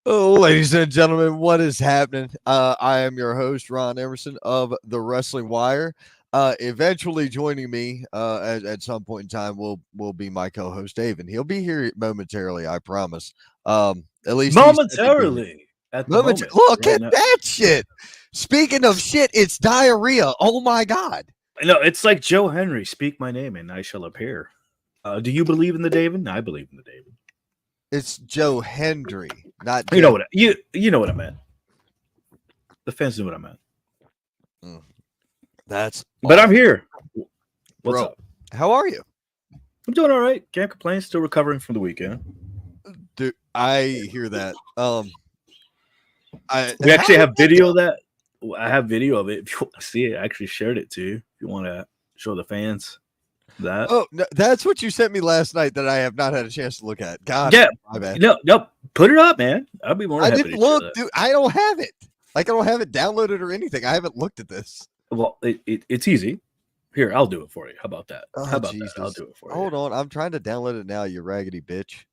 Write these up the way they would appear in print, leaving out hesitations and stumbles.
Oh, ladies and gentlemen, what is happening? I am your host, Ron Emerson of the Wrestling Wire. Eventually joining me at some point in time will be my co-host Dave, and he'll be here momentarily, I promise. At least he said he'd be here. Momentarily, at the moment, Look right at now. that shit. Speaking of shit, it's diarrhea. Oh my god. No, it's like Joe Henry. Speak my name, and I shall appear. Do you believe in the David? I believe in the David. It's Joe Hendry, not You know Joe. what you know what I meant. The fans knew what I meant. That's But I'm awful. here. What's Bro, up? how are you? I'm doing all right. Can't complain. Still recovering from the weekend. Dude, I hear that. We How actually did have that video go? of that. I have video of it. If you want to see it, I actually shared it to you. If you want to show the fans that. Oh, no, that's what you sent me last night that I have not had a chance to look at. God, Yeah. my bad. No. Put it up, man. I'll be more I than happy didn't to show look, that. dude. I don't have it. Like I don't have it downloaded or anything. I haven't looked at this. Well, it's easy. Here, I'll do it for you. How about that? Oh, How about Jesus. that? I'll do it for Hold you. on. I'm trying to download it now, you raggedy bitch.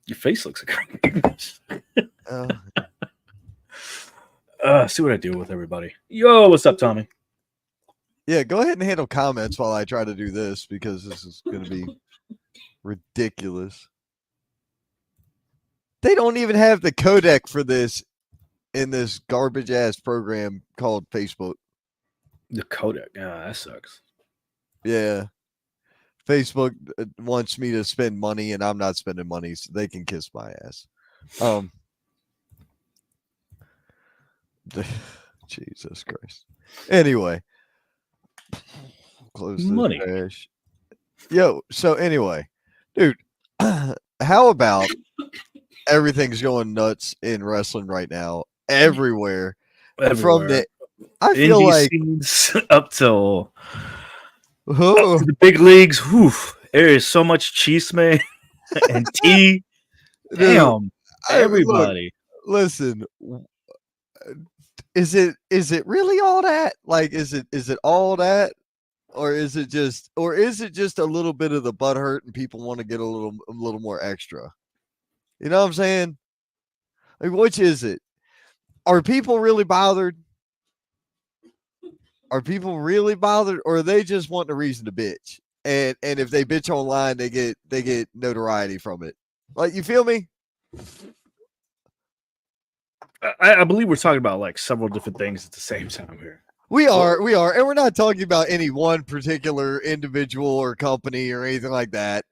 Your face looks like Uh, see what I do with everybody. Yo, what's up, Tommy? yeah, go ahead and handle comments while I try to do this because this is going to be ridiculous. They don't even have the codec for this in this garbage ass program called Facebook. The Kodak. Yeah, that sucks. Yeah. Facebook wants me to spend money and I'm not spending money, so they can kiss my ass. Jesus Christ. Anyway, close the Money. trash. Yo, so anyway, dude, how about everything's going nuts in wrestling right now, everywhere. From the, I feel indie like scenes up to oh, the big leagues. Whew, there is so much cheese, man, and tea. dude, Damn, look, everybody. listen, is it really all that? Like, is it all that? Or is it just a little bit of the butt hurt and people want to get a little more extra? You know what I'm saying? Like, which is it? Are people really bothered? Are people really bothered, or are they just wanting a reason to bitch? And if they bitch online, they get notoriety from it. Like, you feel me? I believe we're talking about like several different things at the same time here. We are, and we're not talking about any one particular individual or company or anything like that.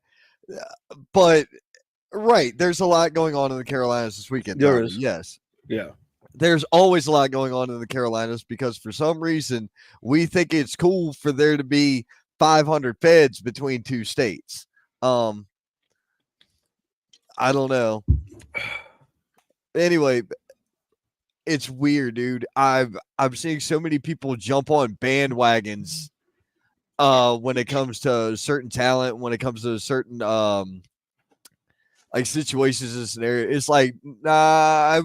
But right, there's a lot going on in the Carolinas this weekend. There Tommy. is. Yes. Yeah. There's always a lot going on in the Carolinas because for some reason we think it's cool for there to be 500 feds between two states. I don't know. Anyway, it's weird, dude. I'm seeing so many people jump on bandwagons when it comes to certain talent, when it comes to certain like situations and scenarios. It's like, nah,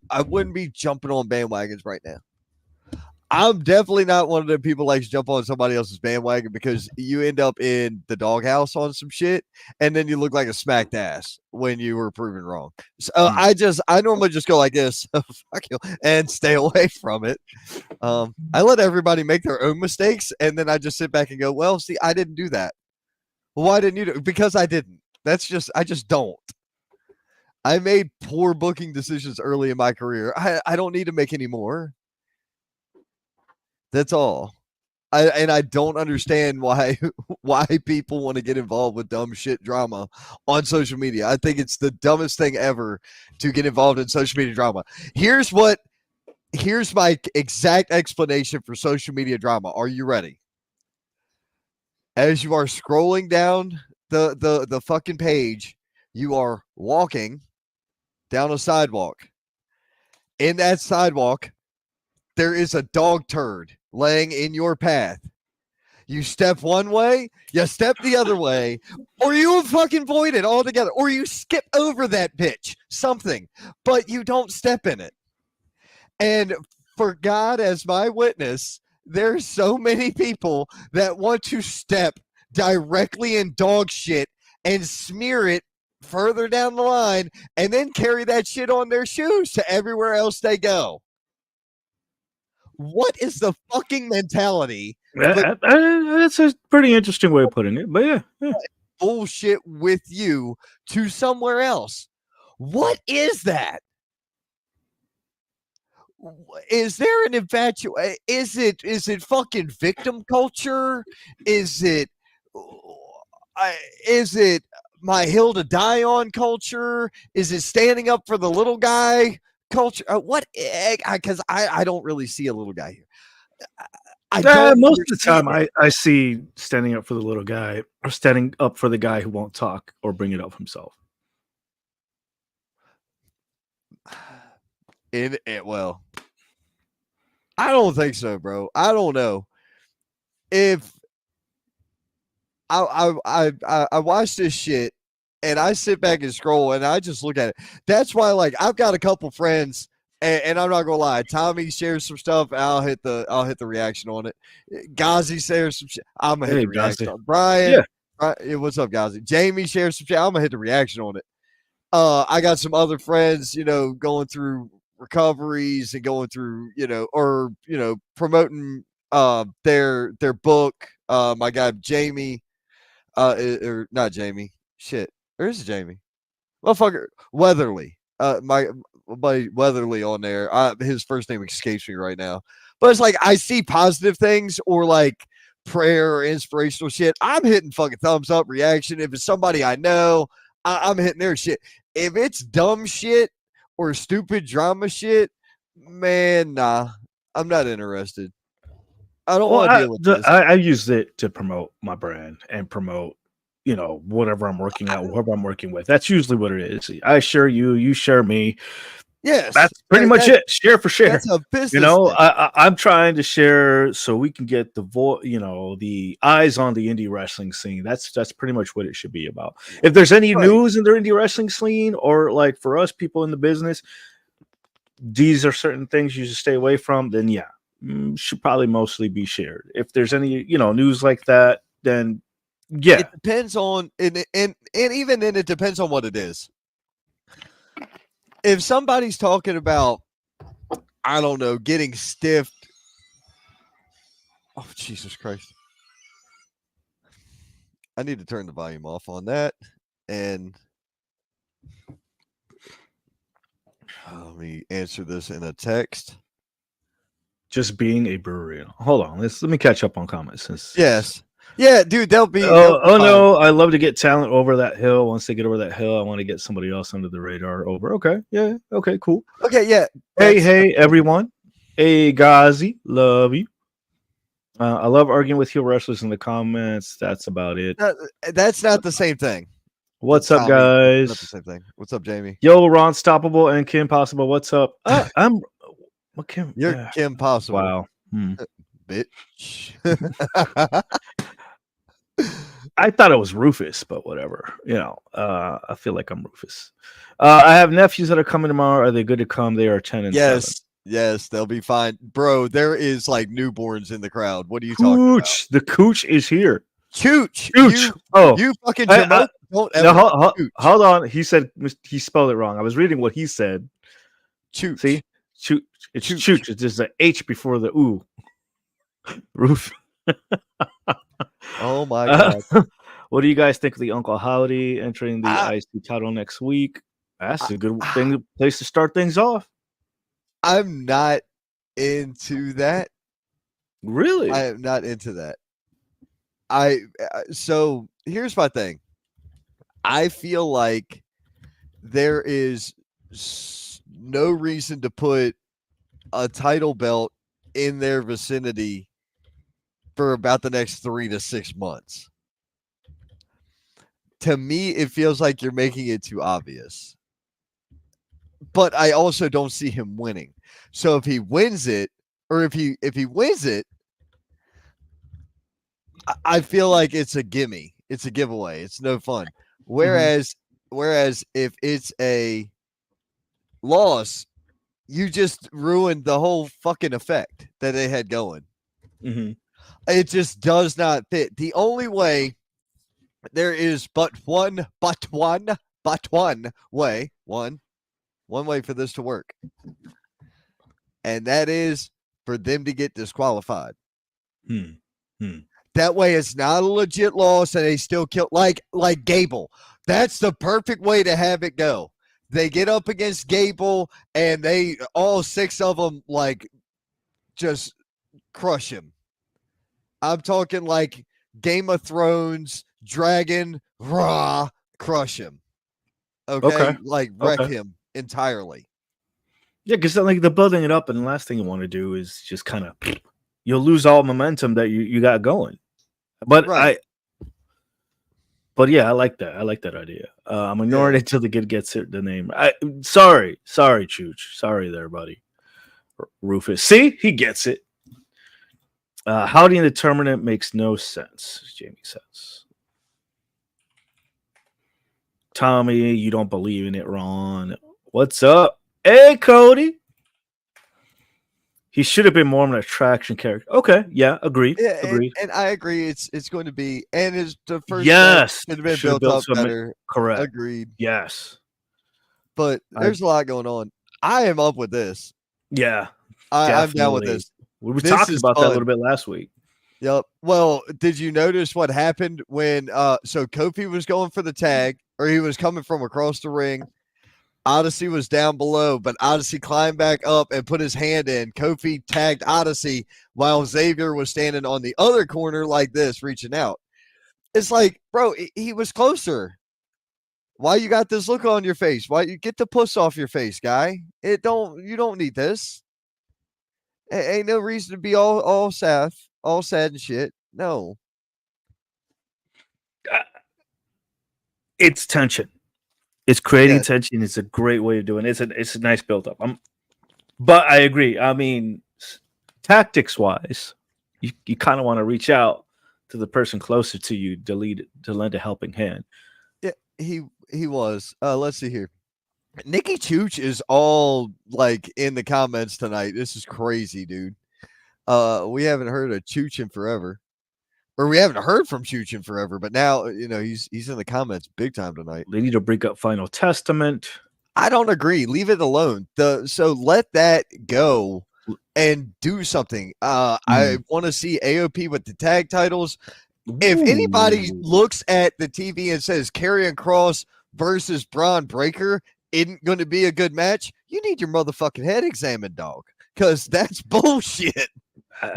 I wouldn't be jumping on bandwagons right now. I'm definitely not one of the people like to jump on somebody else's bandwagon because you end up in the doghouse on some shit, and then you look like a smacked ass when you were proven wrong. So I normally just go like this, fuck you, and stay away from it. I let everybody make their own mistakes, and then I just sit back and go, well, see, I didn't do that. Well, why didn't you do it? Because I didn't. I just don't. I made poor booking decisions early in my career. I don't need to make any more. That's all. I don't understand why people want to get involved with dumb shit drama on social media. I think it's the dumbest thing ever to get involved in social media drama. Here's my exact explanation for social media drama. Are you ready? As you are scrolling down the fucking page, you are walking down a sidewalk. In that sidewalk, there is a dog turd laying in your path. You step one way, you step the other way, or you fucking avoid it altogether, or you skip over that bitch, something, but you don't step in it. And for God as my witness, there's so many people that want to step directly in dog shit and smear it further down the line and then carry that shit on their shoes to everywhere else they go. What is the fucking mentality? That's a pretty interesting way of putting it, but yeah. Bullshit with you to somewhere else. What is that? Is there an infatuation? Is it fucking victim culture? Is it my hill to die on culture? Is it standing up for the little guy culture? What? Because I don't really see a little guy here. Most of the time, I see standing up for the little guy or standing up for the guy who won't talk or bring it up himself. Well, I don't think so, bro. I don't know if I watch this shit and I sit back and scroll and I just look at it. That's why, like, I've got a couple friends, and I'm not gonna lie. Tommy shares some stuff. I'll hit the reaction on it. Gazi shares some shit. I'm gonna hit the reaction on it. Brian. Yeah. What's up, Gazi? Jamie shares some shit. I'm gonna hit the reaction on it. I got some other friends, going through recoveries and going through, promoting their book. My guy Jamie, or not Jamie. Shit, where's Jamie? Motherfucker, Weatherly. My buddy Weatherly on there. His first name escapes me right now. But it's like I see positive things or like prayer or inspirational shit. I'm hitting fucking thumbs up reaction. If it's somebody I know, I'm hitting their shit. If it's dumb shit or stupid drama shit, man, nah, I'm not interested. I don't want to deal with this. I use it to promote my brand and promote, whatever I'm working out, whoever I'm working with. That's usually what it is. I share you, you share me. Yes, that's pretty much it. Share for share. That's a business. I'm trying to share so we can get the eyes on the indie wrestling scene. That's pretty much what it should be about. If there's any news in the indie wrestling scene, or like for us people in the business, these are certain things you should stay away from. Then yeah, should probably mostly be shared. If there's any news like that, then yeah, it depends on and even then it depends on what it is. If somebody's talking about, I don't know, getting stiffed. Oh, Jesus Christ. I need to turn the volume off on that. And let me answer this in a text. Just being a brewery. Hold on. Let me catch up on comments. Yes. Yeah, dude, they'll be. No, I love to get talent over that hill. Once they get over that hill, I want to get somebody else under the radar over. Okay, yeah, okay, cool. Okay, yeah. Hey, everyone. Hey, Gazi, love you. I love arguing with heel wrestlers in the comments. That's about it. That's not the same thing. What's up, guys? Not the same thing. What's up, Jamie? Yo, Ron Stoppable and Kim Possible. What's up? I'm. What Kim? You're Kim Possible. Wow. Bitch. I thought it was Rufus, but whatever. I feel like I'm Rufus. I have nephews that are coming tomorrow. Are they good to come? They are 10 and 7. Yes, they'll be fine. Bro, there is like newborns in the crowd. What are you talking about? The Cooch is here. Chooch. You fucking don't ever. Hold on. He said he spelled it wrong. I was reading what he said. Chooch. See? Chooch. It's Chooch. It's just an H before the ooh. Roof. Oh my god! What do you guys think of the Uncle Howdy entering the IC title next week? That's a good place to start things off. I'm not into that. Really, I am not into that. So here's my thing. I feel like there is no reason to put a title belt in their vicinity for about the next 3 to 6 months. To me, it feels like you're making it too obvious. But I also don't see him winning. So if he wins it, or if he wins it, I feel like it's a gimme. It's a giveaway. It's no fun. Whereas if it's a loss, you just ruined the whole fucking effect that they had going. It just does not fit. The only way there is but one but one way for this to work. And that is for them to get disqualified. That way it's not a legit loss and they still kill like Gable. That's the perfect way to have it go. They get up against Gable and they all 6 of them like just crush him. I'm talking like Game of Thrones, Dragon, raw, crush him. Okay. Like wreck him entirely. Yeah, because like they're building it up, and the last thing you want to do is just kind of you'll lose all momentum that you got going. But But yeah, I like that. I like that idea. I'm ignoring it until the kid gets the name. Sorry, Chooch. Sorry there, buddy. Rufus. See, he gets it. Howdy in the tournament makes no sense, Jamie says. Tommy, you don't believe in it, Ron. What's up? Hey, Cody. He should have been more of an attraction character. Okay, yeah, agreed. Yeah, agreed. And I agree. It's going to be, and it's the first. Yes, should have been built up better. Correct. Agreed. Yes, but there's a lot going on. I am up with this. Yeah, I'm down with this. We talked about that a little bit last week. Yep. Well, did you notice what happened when so Kofi was going for the tag, or he was coming from across the ring? Odyssey was down below, but Odyssey climbed back up and put his hand in. Kofi tagged Odyssey while Xavier was standing on the other corner like this, reaching out. It's like, bro, he was closer. Why you got this look on your face? Why you get the puss off your face, guy? You don't need this. Ain't no reason to be all sad and shit. No. It's tension. It's creating tension. It's a great way of doing it. It's a nice build up. But I agree. I mean, tactics wise, you kind of want to reach out to the person closer to you to lend a helping hand. Yeah, he was. Let's see here. Nikki Chooch is all like in the comments tonight. This is crazy, dude. We haven't heard of Chooch in forever. Or we haven't heard from Chooch in forever, but now he's in the comments big time tonight. They need to bring up Final Testament. I don't agree. Leave it alone. So let that go and do something. I want to see AOP with the tag titles. If anybody looks at the TV and says Karrion Kross versus Braun Breaker isn't going to be a good match, you need your motherfucking head examined, dog. Because that's bullshit.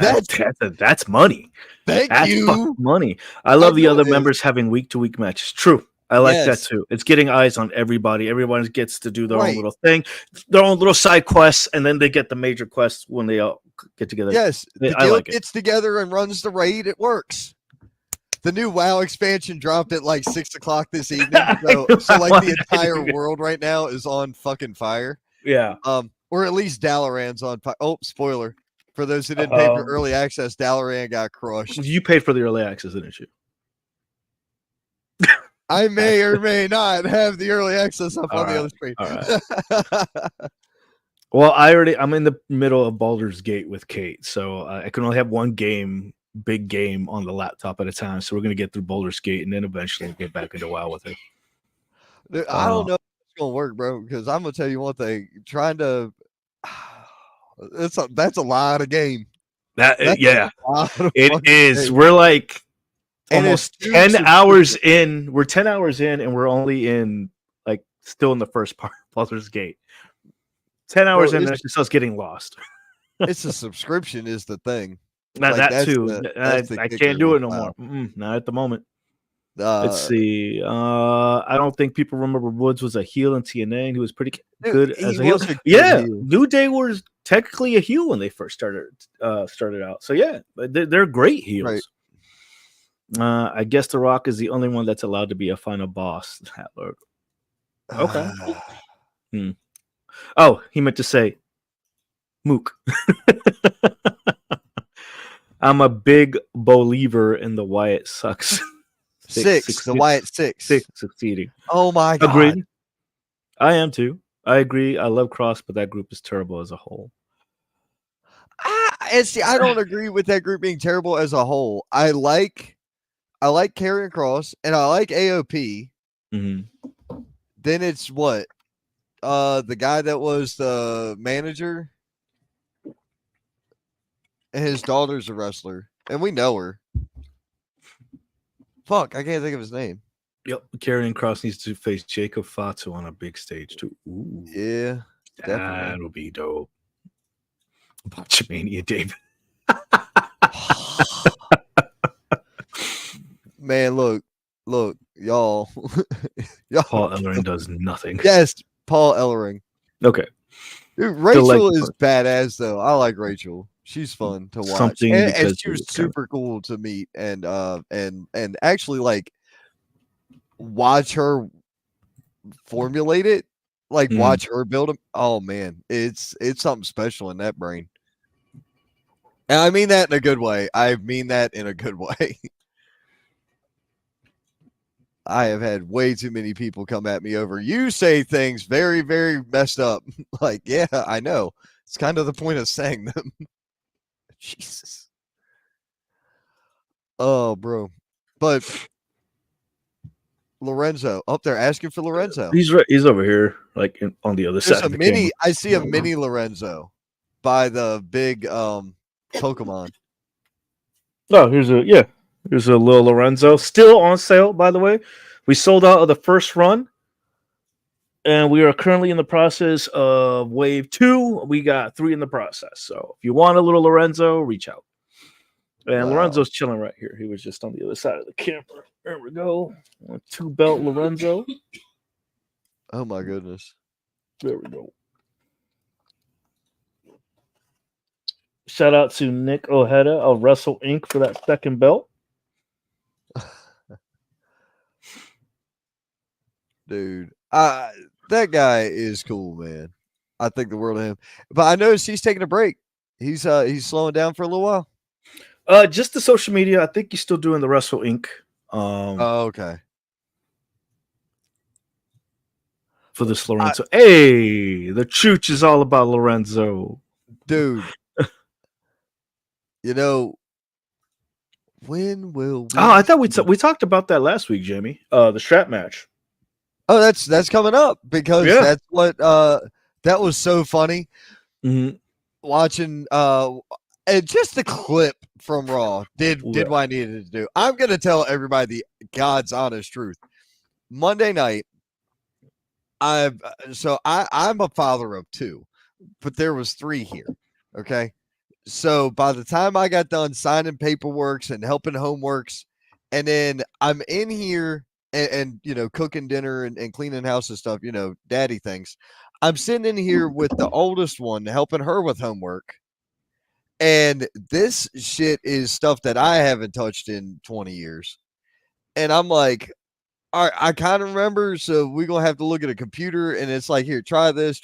That's money. Thank you. Money. I love the other members having week-to-week matches. True. I like that too. It's getting eyes on everybody. Everyone gets to do their own little thing, their own little side quests, and then they get the major quests when they all get together. Yes. The guild gets together and runs the raid. It works. The new WoW expansion dropped at like 6:00 this evening. So like the entire world right now is on fucking fire. Yeah. Or at least Dalaran's on fire. Oh, spoiler. For those who didn't pay for early access, Dalaran got crushed. You paid for the early access, didn't you? I may or may not have the early access up on the other screen. Right. Well, I'm in the middle of Baldur's Gate with Kate, so I can only have one big game on the laptop at a time. So we're going to get through Baldur's Gate and then eventually get back into WoW with it. Dude, I don't know if it's going to work, bro, because I'm going to tell you one thing. Trying to... That's a lot of game. It is. We're like almost 10 hours in. We're 10 hours in, and we're only in like still in the first part of Baldur's Gate. 10 hours in, and it starts getting lost. It's a subscription, is the thing. That too. I can't do it no more. Not at the moment. Let's see. I don't think people remember Woods was a heel in TNA, and he was pretty good as a heel. New Day was technically a heel when they first started out. So yeah, they're great heels. Right. I guess The Rock is the only one that's allowed to be a final boss. Okay. Oh, he meant to say Mook. I'm a big believer in the Wyatt sucks. The Wyatt six succeeding. Oh my god. Agreed. I am too. I agree. I love Cross, but that group is terrible as a whole. And see, I don't agree with that group being terrible as a whole. I like Karrion Kross and I like AOP. Mm-hmm. then it's what? The guy that was the manager, and his daughter's a wrestler, and we know her. Fuck, I can't think of his name. Yep. Karrion Kross needs to face Jacob Fatu on a big stage too. Ooh, Yeah, definitely. that'll be dope. Botchamania, David. Man, look, y'all. Y'all. Paul Ellering does nothing. Yes, Paul Ellering. Okay. Dude, Rachel is badass though. I like Rachel. She's fun to watch. And she was super cool to meet and actually like watch her formulate it. Like watch her build them. Oh man, it's something special in that brain. And I mean that in a good way. I mean that in a good way. I have had way too many people come at me over. You say things very, very messed up. Like, yeah, I know. It's kind of the point of saying them. Jesus. Oh, bro. But Lorenzo up there asking for Lorenzo. He's over here, like on the other side. There's a mini. I see a mini Lorenzo by the big Pokemon. Oh, here's a little Lorenzo, still on sale, by the way. We sold out of the first run, and we are currently in the process of wave 2. We got 3 in the process. So if you want a little Lorenzo, reach out. And Lorenzo's chilling right here. He was just on the other side of the camera. There we go. 2-belt Lorenzo. Oh my goodness. There we go. Shout out to Nick Ojeda of Wrestle Inc. for that second belt. Dude, that guy is cool, man. I think the world of him. But I noticed he's taking a break. He's slowing down for a little while. Just the social media. I think he's still doing the Wrestle Inc. Okay. For this Lorenzo. Hey, the chooch is all about Lorenzo. Dude. You know, when will we... I thought we talked about that last week, Jamie. The strap match. Oh, that's coming up because that's what that was so funny. Mm-hmm. Watching and just the clip from Raw did what I needed to do. I'm gonna tell everybody the God's honest truth. Monday night, I'm a father of 2, but there was 3 here. Okay. So by the time I got done signing paperworks and helping homeworks, and then I'm in here and you know, cooking dinner and cleaning house and stuff, you know, daddy things. I'm sitting in here with the oldest one, helping her with homework. And this shit is stuff that I haven't touched in 20 years. And I'm like, all right, I kind of remember. So we're going to have to look at a computer. And it's like, here, try this.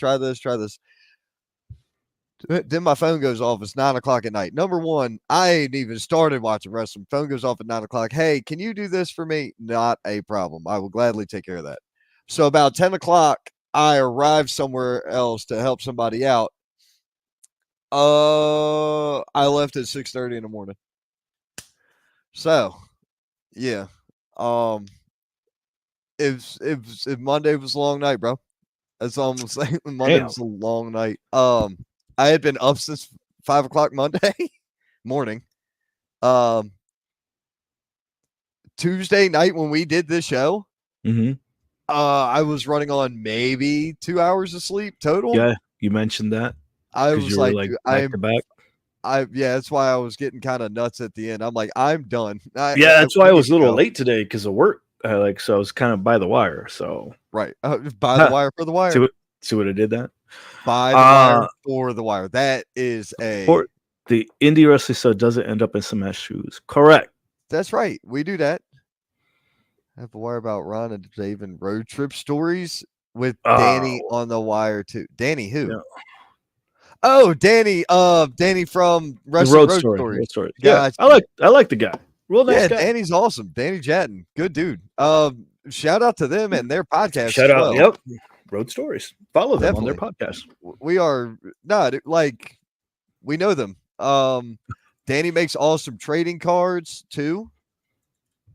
Then my phone goes off. It's 9:00 at night. Number one, I ain't even started watching wrestling. Phone goes off at 9:00. Hey, can you do this for me? Not a problem. I will gladly take care of that. So about 10:00, I arrived somewhere else to help somebody out. I left at 6:30 in the morning. So, yeah. If Monday was a long night, bro. That's all I'm saying. Monday was a long night. I had been up since 5:00 Monday morning. Tuesday night when we did this show, I was running on maybe 2 hours of sleep total. Yeah, you mentioned that. I was like back to back. That's why I was getting kind of nuts at the end. I'm like, I'm done. That's why I was a little late today because of work. So I was kind of by the wire. So right, by the wire for the wire. See what I did that? By the wire for the wire. That is the indie wrestling show doesn't end up in Smash shoes. Correct. That's right. We do that. I have a wire about Ron and Dave and road trip stories with Danny on the wire too. Danny who? Yeah. Oh, Danny. Danny from Wrestling Road Stories. Yeah, I like the guy. Real nice guy. Danny's awesome. Danny Jatton, good dude. Shout out to them and their podcast. Shout out. Yep. Road Stories. Follow them on their podcast. We are not like we know them. Danny makes awesome trading cards too.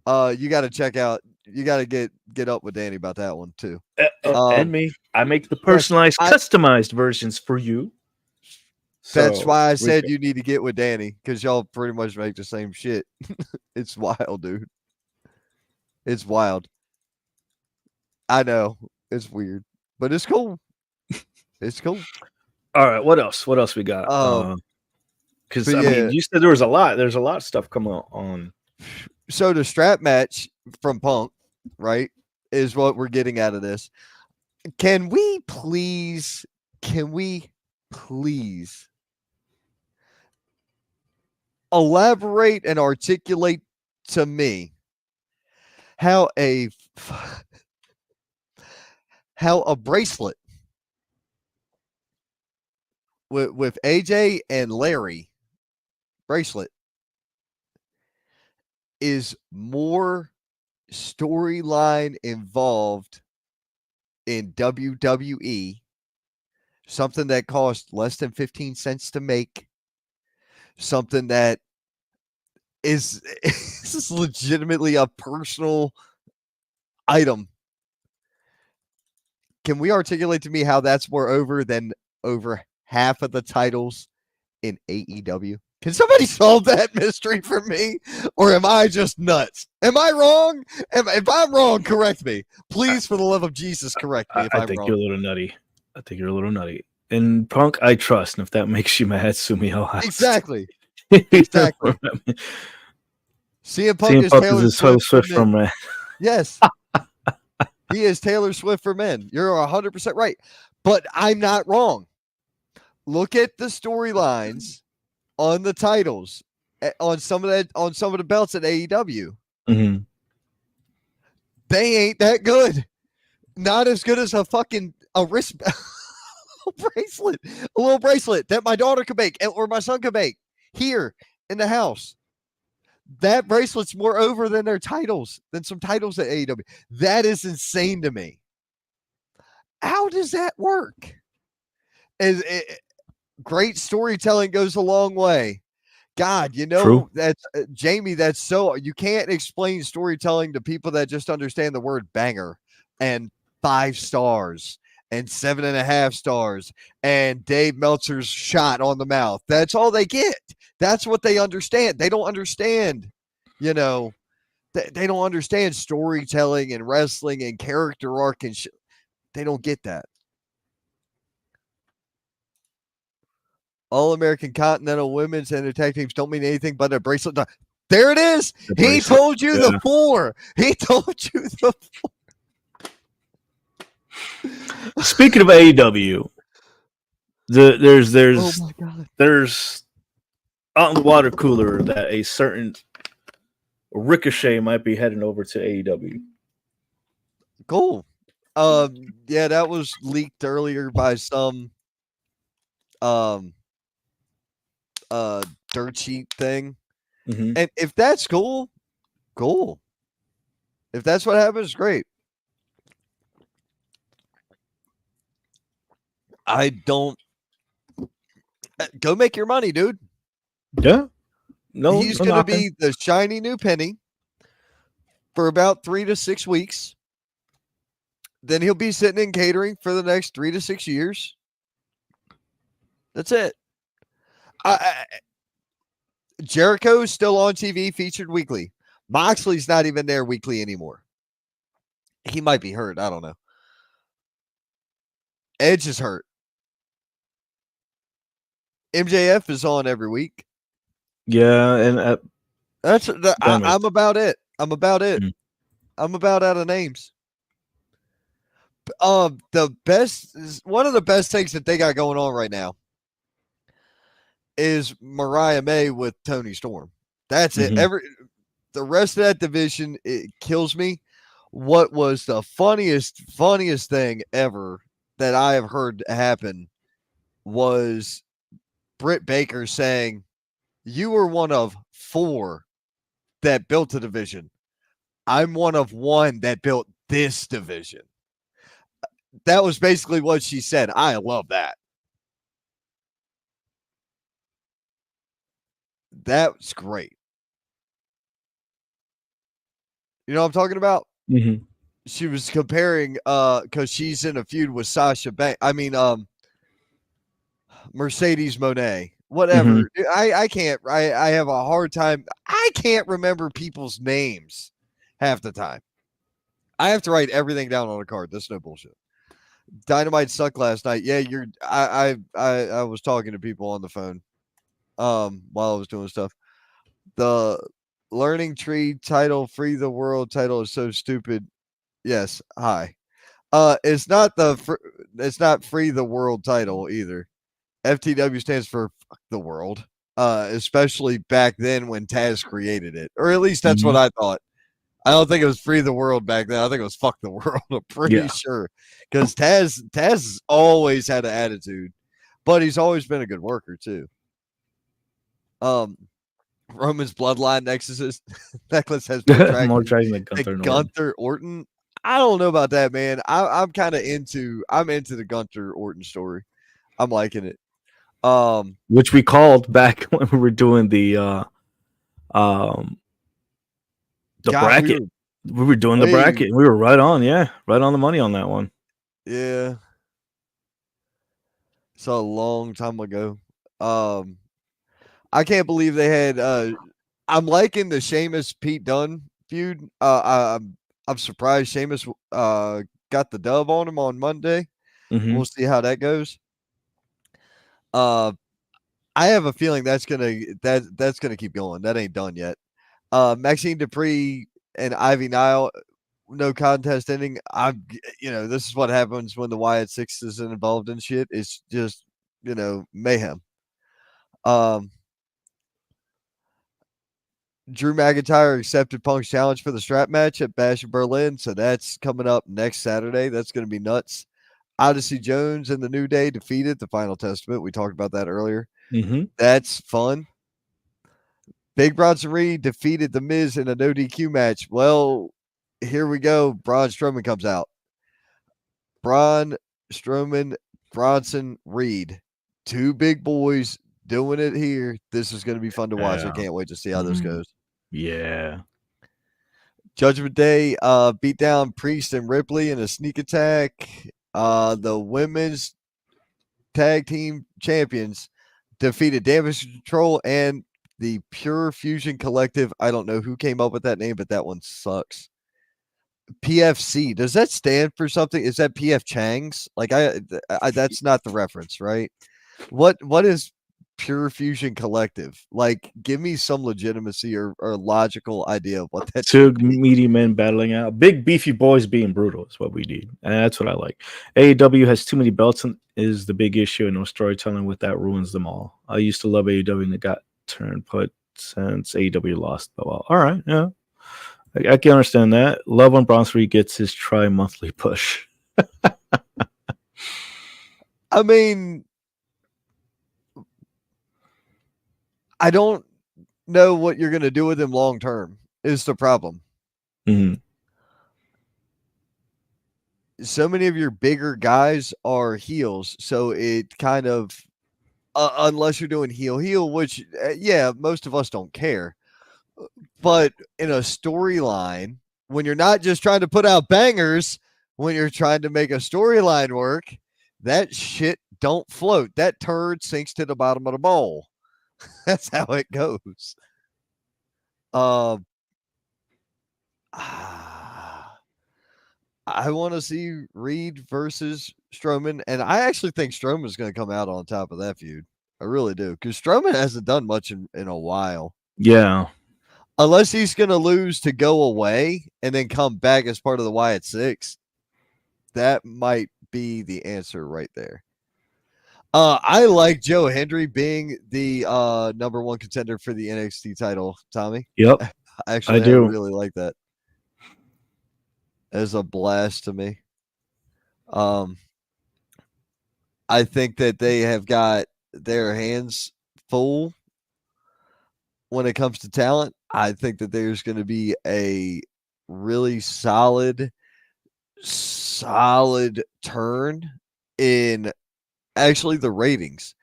You got to check out. you got to get up with Danny about that one too. And me, I make the Yes, personalized, customized versions for you. that's So why I we said can- you need to get with Danny because y'all pretty much make the same shit. It's wild, dude. It's wild. I know it's weird, but it's cool. It's cool. all right, what else? What else we got? Because But I mean, yeah, you said there was a lot. There's a lot of stuff coming on. so the strap match from Punk, right, is what we're getting out of this. Can we please? Can we please elaborate and articulate to me how how a bracelet with AJ and Larry bracelet is more storyline involved in WWE, something that cost less than 15 cents to make, something that is, is legitimately a personal item. Can we articulate to me how that's more over than over half of the titles in AEW? Can somebody solve that mystery for me? Or am I just nuts? Am I wrong? If I'm wrong, correct me. Please, for the love of Jesus, correct me if I I'm think wrong. you're a little nutty. I think you're a little nutty. And Punk, I trust. And if that makes you mad, sue me. I'll have Exactly. to. Exactly. CM Punk CM is Punk is Taylor a Swift for Swift men. from man. Yes. He is Taylor Swift for men. You're 100% right. But I'm not wrong. Look at the storylines on the titles on some of the belts at AEW. Mm-hmm. They ain't that good. Not as good as a wrist bracelet, a little bracelet that my daughter could make or my son could make here in the house. That bracelet's more over than their titles, than some titles at AEW. That is insane to me. How does that work? Great storytelling goes a long way. God, True. that's Jamie. That's so you can't explain storytelling to people that just understand the word banger and 5 stars and 7.5 stars and Dave Meltzer's shot on the mouth. That's all they get. That's what they understand. They don't understand, you know, they don't understand storytelling and wrestling and character arc and shit. They don't get that. All American Continental Women's and their tag teams don't mean anything but a bracelet. There it is. He told you the 4. He told you the 4. Speaking of AEW, there's oh my God. There's out in the water cooler that a certain Ricochet might be heading over to AEW. Cool. Yeah, that was leaked earlier by some dirt sheet thing. Mm-hmm. And if that's cool. If that's what happens, great. I don't go make your money, dude. Yeah. No, He's going to be the shiny new penny for about 3 to 6 weeks. Then he'll be sitting in catering for the next 3 to 6 years. That's it. Jericho's still on TV, featured weekly. Moxley's not even there weekly anymore. He might be hurt. I don't know. Edge is hurt. MJF is on every week. Yeah, and I'm about it. I'm about it. I'm about out of names. The best, one of the best things that they got going on right now is Mariah May with Tony Storm. That's it. The rest of that division, it kills me. What was the funniest thing ever that I have heard happen was Britt Baker saying, "You were one of 4 that built the division. I'm one of 1 that built this division." That was basically what she said. I love that. That's great. You know what I'm talking about? Mhm. She was comparing because she's in a feud with Sasha Banks. I mean, Mercedes Monet. Mhm. Whatever. I can't. I have a hard time. I can't remember people's names half the time. I have to write everything down on a card. That's no bullshit. Dynamite sucked last night. Yeah, you're. I was talking to people on the phone while I was doing stuff. The Learning Tree title, Free the World title is so stupid. Yes. Hi. It's not it's not Free the World title either. FTW stands for Fuck the World. Especially back then when Taz created it, or at least that's what Mhm. I thought. I don't think it was Free the World back then. I think it was Fuck the World. I'm pretty Yeah. sure because Taz always had an attitude, but he's always been a good worker too. Um, Roman's bloodline nexus necklace has more More traction dragging than than Gunther and Orton. Gunther Orton. I don't know about that, man. I'm kind of I'm into the Gunther Orton story. I'm liking it. Which we called back when we were doing um the God, bracket. We were doing the way bracket. We were right on, yeah. Right on the money on that one. yeah. It's a long time ago. Um, I can't believe they had. I'm liking the Sheamus Pete Dunne feud. I'm surprised Sheamus got the dub on him on Monday. Mhm. We'll see how that goes. Uh, I have a feeling that's gonna keep going. That ain't done yet. Maxine Dupree and Ivy Nile, no contest ending. This is what happens when the Wyatt Six is involved in shit. It's just mayhem. Um, Drew McIntyre accepted Punk's challenge for the strap match at Bash in Berlin, so that's coming up next Saturday. That's going to be nuts. Odyssey Jones and the New Day defeated the Final Testament. We talked about that earlier. Mhm. That's fun. Big Bronson Reed defeated The Miz in a no DQ match. Well, here we go. Braun Strowman comes out. Braun Strowman, Bronson Reed, two big boys doing it here. This is going to be fun to watch. I Yeah. can't wait to see how this Mhm. goes. Yeah. Judgment Day beat down Priest and Ripley in a sneak attack. The women's tag team champions defeated Damage Control and the Pure Fusion Collective. I don't know who came up with that name, but that one sucks. PFC, does that stand for something? Is that PF Chang's? Like that's not the reference, right? What is Pure Fusion Collective? Like, give me some legitimacy or logical idea of what that Two should be. meaty men battling out. Big beefy boys being brutal is what we need. And that's what I like. AEW has too many belts and is the big issue, and no storytelling with that ruins them all. I used to love AEW and it got turned put since AEW lost. But well, all right, yeah. I can understand that. Love when Bronson Reed gets his tri-monthly push. I mean, I don't know what you're going to do with him long term is the problem. Mhm. So many of your bigger guys are heels, so it kind of unless you're doing heel, which yeah, most of us don't care. But in a storyline, when you're not just trying to put out bangers, when you're trying to make a storyline work, that shit don't float. That turd sinks to the bottom of the bowl. That's how it goes. Um, I want to see Reed versus Strowman, and I actually think Strowman's going to come out on top of that feud. I really do, because Strowman hasn't done much in a while. Yeah. Unless he's going to lose to go away and then come back as part of the Wyatt Six, that might be the answer right there. I like Joe Hendry being the number one contender for the NXT title, Tommy. Yep. Actually, I do. really like that. As a blast to me. I think that they have got their hands full when it comes to talent. I think that there's going to be a really solid turn in actually the ratings.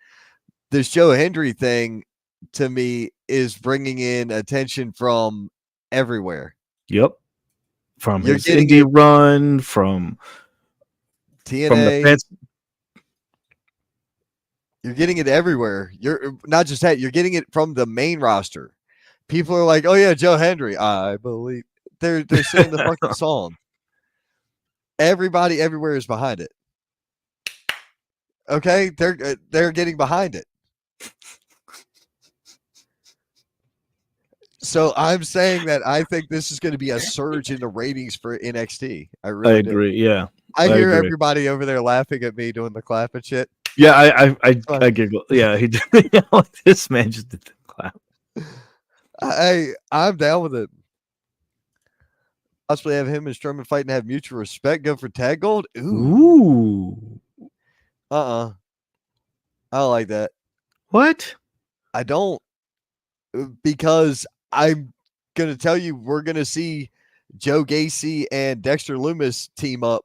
This Joe Hendry thing to me is bringing in attention from everywhere. Yep. from You're his getting indie run, from the TNA. fans. You're getting it everywhere. You're not just that. You're getting it from the main roster. People are like, "Oh yeah, Joe Hendry." I believe they're singing the fucking song. Everybody everywhere is behind it. Okay, they're getting behind it. So I'm saying that I think this is going to be a surge in the ratings for NXT. I I really do. agree. Yeah, I hear agree. everybody over there laughing at me doing the clap and shit. Yeah, Fine. I giggle. Yeah, he did. Like, this man just did the clap. I'm down with it. Possibly have him and Strowman fight and have mutual respect. Go for tag gold. Ooh. I don't like that. What? I don't, because I'm gonna tell you we're gonna see Joe Gacy and Dexter Lumis team up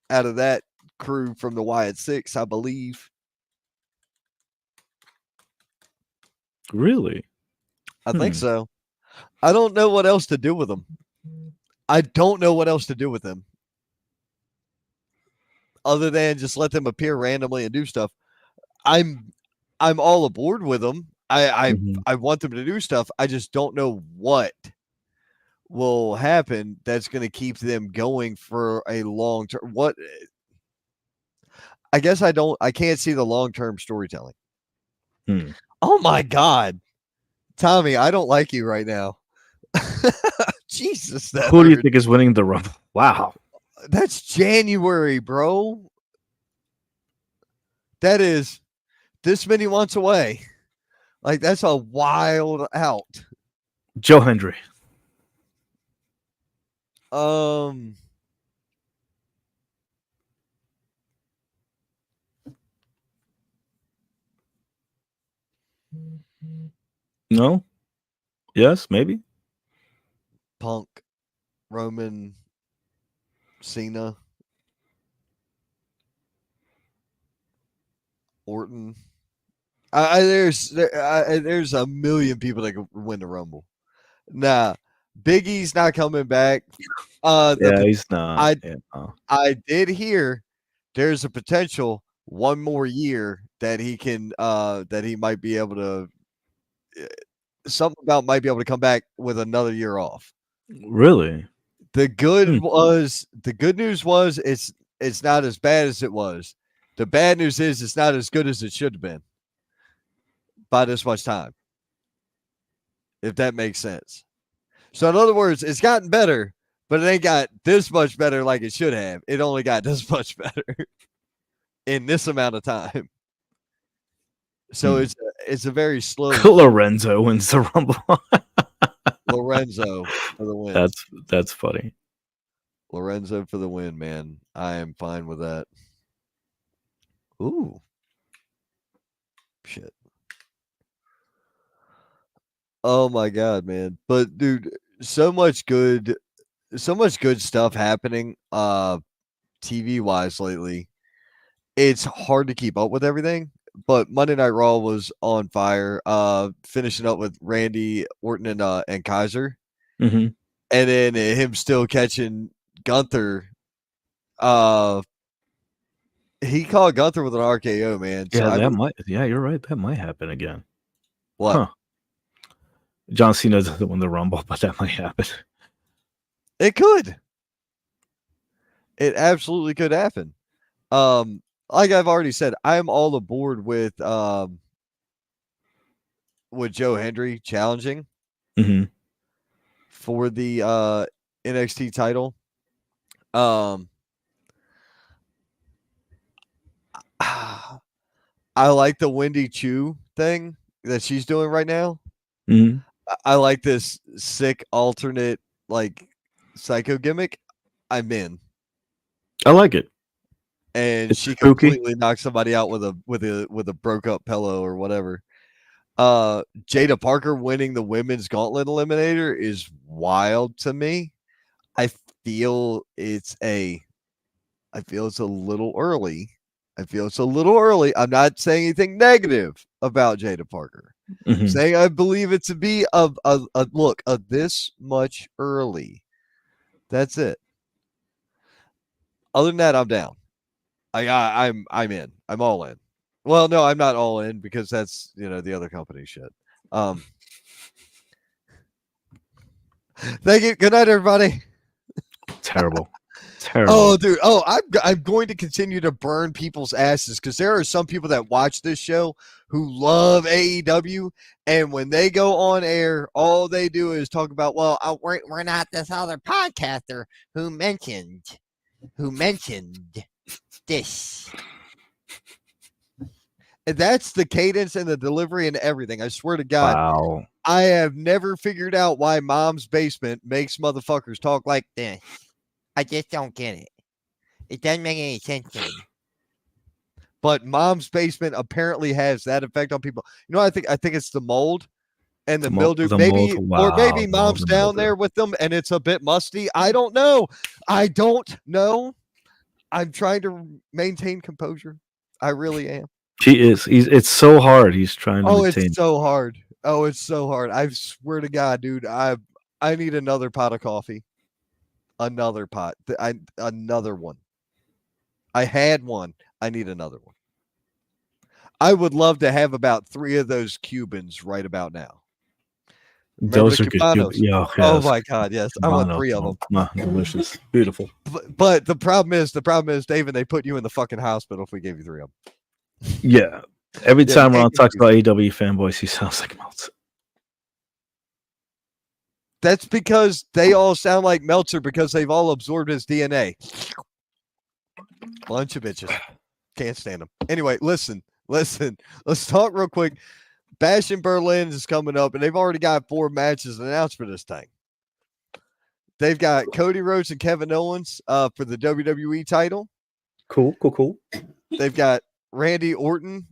out of that crew from the Wyatt Six, I believe. Really? I think so. I don't know what else to do with them. I don't know what else to do with them other than just let them appear randomly and do stuff. I'm all aboard with them. I want them to do stuff. I just don't know what will happen that's going to keep them going for a long term. What, I guess I can't see the long term storytelling. Oh my God, Tommy, I don't like you right now. Jesus, Who do you think is winning the Rumble? Wow, that's January, bro. That is this many months away. Like, that's a wild out. Joe Hendry. No. Yes, maybe. Punk, Roman, Cena, Orton. There's a million people that can win the Rumble. Nah, Big E's not coming back. Yeah, he's not. I did hear there's a potential one more year that he can that he might be able to something about might be able to come back with another year off. Really? The good news was it's not as bad as it was. The bad news is it's not as good as it should have been by this much time. If that makes sense. So in other words, it's gotten better, but it ain't got this much better like it should have. It only got this much better in this amount of time. So it's a very slow. Lorenzo wins the Rumble. Lorenzo for the win. That's funny. Lorenzo for the win, man. I am fine with that. Ooh. Shit. Oh my God, man. But dude, so much good stuff happening TV wise lately. It's hard to keep up with everything, but Monday Night Raw was on fire. Finishing up with Randy Orton and Kaiser. And then him still catching Gunther. He caught Gunther with an RKO, man. Yeah, so yeah, you're right. That might happen again. What? Huh. John Cena doesn't win the Rumble, but that might happen. It could. It absolutely could happen. Like I've already said, I'm all aboard with Joe Hendry challenging for the NXT title. I like the Wendy Chu thing that she's doing right now. I like this sick alternate like psycho gimmick. I'm in. I like it. And she completely knocks somebody out with a broke up pillow or whatever. Jada Parker winning the women's gauntlet eliminator is wild to me. I feel it's a little early. I'm not saying anything negative about Jada Parker. I'm saying I believe it to be a look this much early. That's it. Other than that, I'm down. I'm in. I'm all in. Well, no, I'm not all in because that's the other company shit. Thank you. Good night, everybody. Terrible. Terrible. Oh, dude. Oh, I'm going to continue to burn people's asses because there are some people that watch this show who love AEW, and when they go on air, all they do is talk about, well, we're not this other podcaster who mentioned this. And that's the cadence and the delivery and everything. I swear to God. Wow. I have never figured out why Mom's Basement makes motherfuckers talk like this. I just don't get it. It doesn't make any sense to me. But Mom's Basement apparently has that effect on people. I think it's the mold and the mildew. Maybe or maybe Mom's down there with them and it's a bit musty. I don't know. I'm trying to maintain composure. I really am. He is. It's so hard. He's trying to maintain. It's so hard. Oh, it's so hard. I swear to God, dude. I need another pot of coffee. Another pot. Another one. I had one. I need another one. I would love to have about 3 of those Cubans right about now. Those are good. Yeah, oh my God, yes. I want 3 of them. Delicious. Beautiful. But the problem is, David, they put you in the fucking hospital if we gave you 3 of them. Yeah. Every time Ron talks about AEW fanboys, he sounds like Meltzer. That's because they all sound like Meltzer because they've all absorbed his DNA. Bunch of bitches. Can't stand them. Anyway, listen. Let's talk real quick. Bash in Berlin is coming up, and they've already got 4 matches announced for this thing. They've got Cody Rhodes and Kevin Owens for the WWE title. Cool. They've got Randy Orton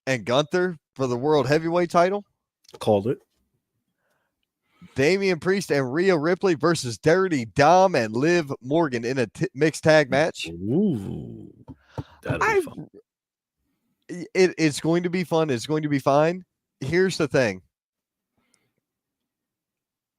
and Gunther for the World Heavyweight title. Called it. Damian Priest and Rhea Ripley versus Dirty Dom and Liv Morgan in a mixed tag match. Ooh. That'll be fun. It's going to be fun. It's going to be fine. Here's the thing.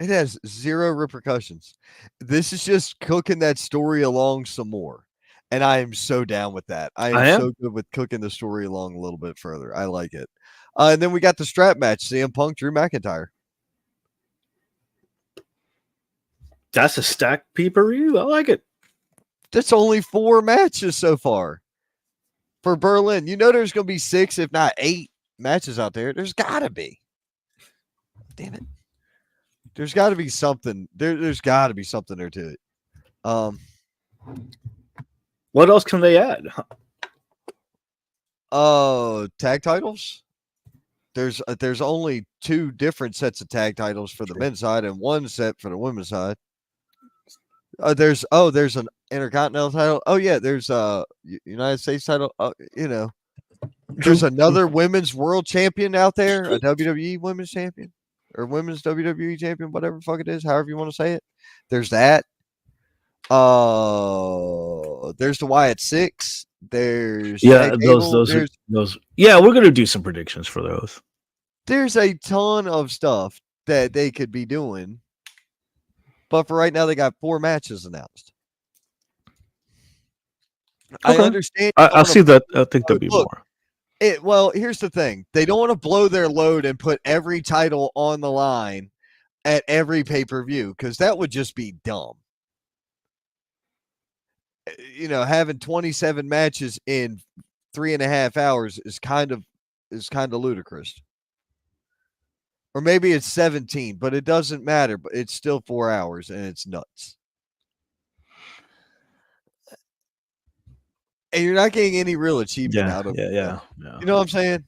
It has 0 repercussions. This is just cooking that story along some more. And I am so down with that. I am so good with cooking the story along a little bit further. I like it. And then we got the strap match, CM Punk, Drew McIntyre. That's a stacked pay-per-view. I like it. That's only 4 matches so far for Berlin. There's going to be 6, if not 8 matches out there. There's got to be. Damn it. There's got to be something. There's got to be something there to it. What else can they add? Tag titles. There's only 2 different sets of tag titles for the men's side and 1 set for the women's side. There's an Intercontinental title. Oh yeah, there's United States title. There's another women's world champion out there, a WWE women's champion or women's WWE champion, whatever the fuck it is, however you want to say it. There's that. There's the Wyatt 6. There's those. Yeah, we're gonna do some predictions for those. There's a ton of stuff that they could be doing, but for right now, they got 4 matches announced. Okay. I understand. I see that. I think there'll be more. Well, here's the thing: they don't want to blow their load and put every title on the line at every pay-per-view because that would just be dumb. Having 27 matches in 3.5 hours is kind of ludicrous. Or maybe it's 17, but it doesn't matter. But it's still 4 hours, and it's nuts. And you're not getting any real achievement out of it. Yeah. You know what I'm saying?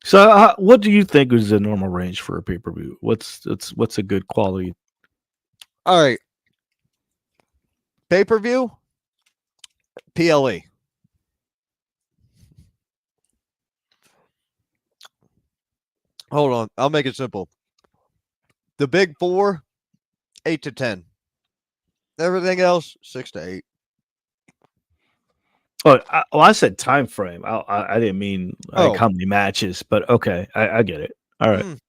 So, what do you think is the normal range for a pay-per-view? What's a good quality? All right, pay-per-view, PLE. Hold on, I'll make it simple. The big 4, 8 to 10. Everything else, 6 to 8. Oh, I said time frame. I didn't mean like how many matches, but okay, I get it. All right.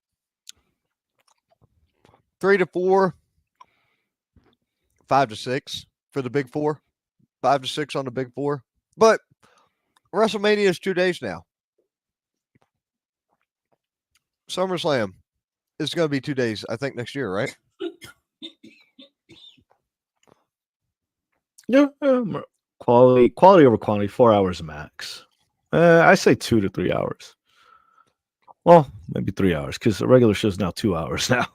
3 to 4, 5 to 6 for the big four. 5 to 6 on the big four. But WrestleMania is 2 days now. SummerSlam is going to be 2 days, I think, next year, right? Yeah, quality over quantity. 4 hours max. I say 2 to 3 hours. Well, maybe 3 hours because the regular show is now 2 hours now.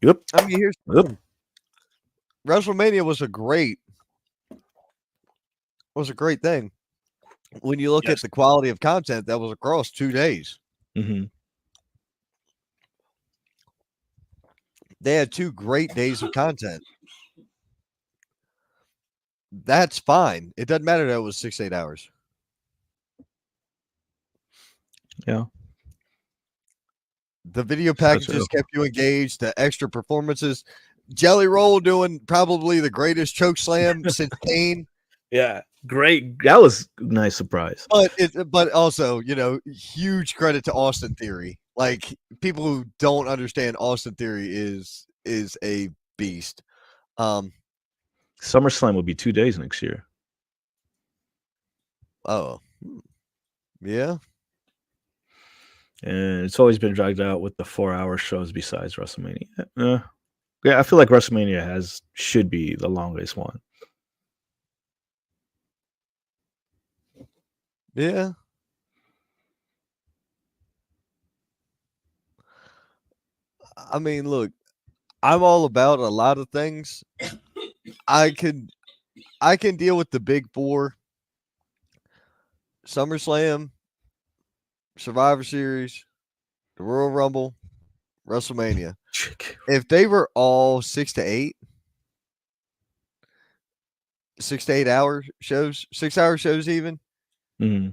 Yep. I mean, here's Yep. WrestleMania was a great thing. When you look at the quality of content that was across 2 days. Mm-hmm. They had 2 great days of content. That's fine. It doesn't matter that it was 6-8 hours. Yeah. The video packages kept you engaged. The extra performances. Jelly Roll doing probably the greatest choke slam since Kane. Yeah, great. That was a nice surprise. But also, huge credit to Austin Theory. Like, people who don't understand Austin Theory is a beast. SummerSlam will be 2 days next year. Oh, yeah. And it's always been dragged out with the 4-hour shows besides WrestleMania. Yeah, I feel like WrestleMania should be the longest one. Yeah. I mean, look, I'm all about a lot of things. I can deal with the big four. SummerSlam, Survivor Series, the Royal Rumble, WrestleMania. If they were all 6 to 8 hour shows, 6-hour shows even, mm-hmm.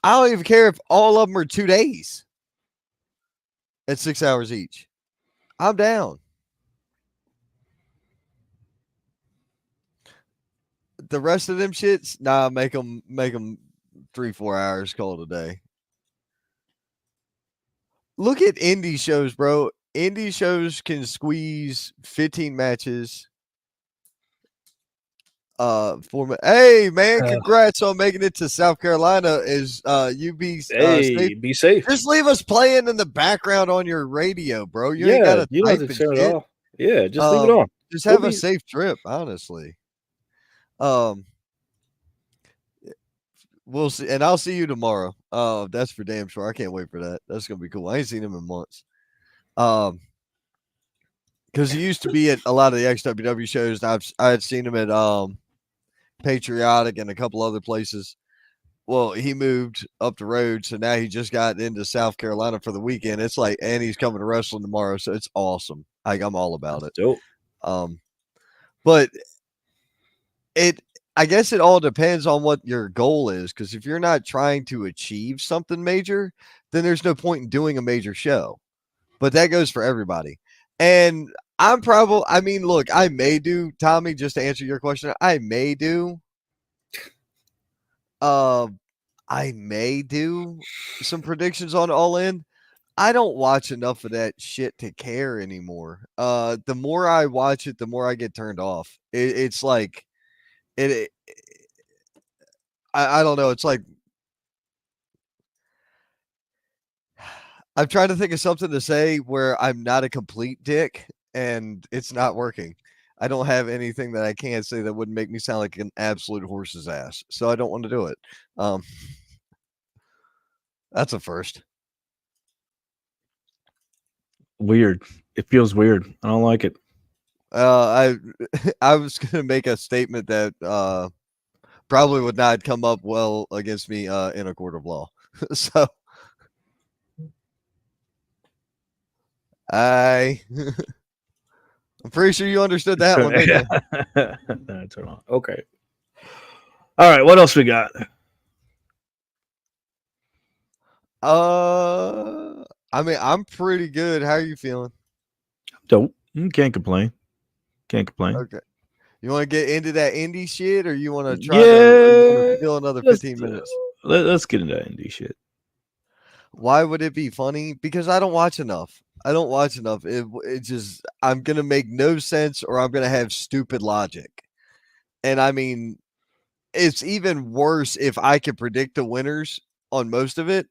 I don't even care if all of them are 2 days at 6 hours each. I'm down. The rest of them shits, nah, make them 3-4 hours, call it a day. Look at indie shows, bro. Indie shows can squeeze 15 matches. Hey man, congrats on making it to South Carolina. You be safe. Be safe. Just leave us playing in the background on your radio, bro. You don't have to turn it off. Yeah, just leave it on. Just have a safe trip, honestly. We'll see, and I'll see you tomorrow. That's for damn sure. I can't wait for that. That's gonna be cool. I ain't seen him in months. Because he used to be at a lot of the XWW shows. I had seen him at Patriotic and a couple other places. Well, he moved up the road, so now he just got into South Carolina for the weekend. It's like, and he's coming to wrestling tomorrow, so it's awesome. I'm all about it. Dope. But I guess it all depends on what your goal is, because if you're not trying to achieve something major, then there's no point in doing a major show. But that goes for everybody. And look, I may do, Tommy, just to answer your question, I may do some predictions on All In. I don't watch enough of that shit to care anymore. The more I watch it, the more I get turned off. It's like, I don't know. It's like, I'm trying to think of something to say where I'm not a complete dick, and it's not working. I don't have anything that I can't say that wouldn't make me sound like an absolute horse's ass. So I don't want to do it. That's a first. Weird. It feels weird. I don't like it. I was going to make a statement that probably would not come up well against me in a court of law. So I'm pretty sure you understood that one. Turn on. Okay. All right. What else we got? I'm pretty good. How are you feeling? Dope. Can't complain. Okay. You want to get into that indie shit, or you want to try to fill another 15 minutes? Let's get into that indie shit. Why would it be funny? Because I don't watch enough. I don't watch enough. It just I'm gonna make no sense or I'm gonna have stupid logic. And I mean, it's even worse if I can predict the winners on most of it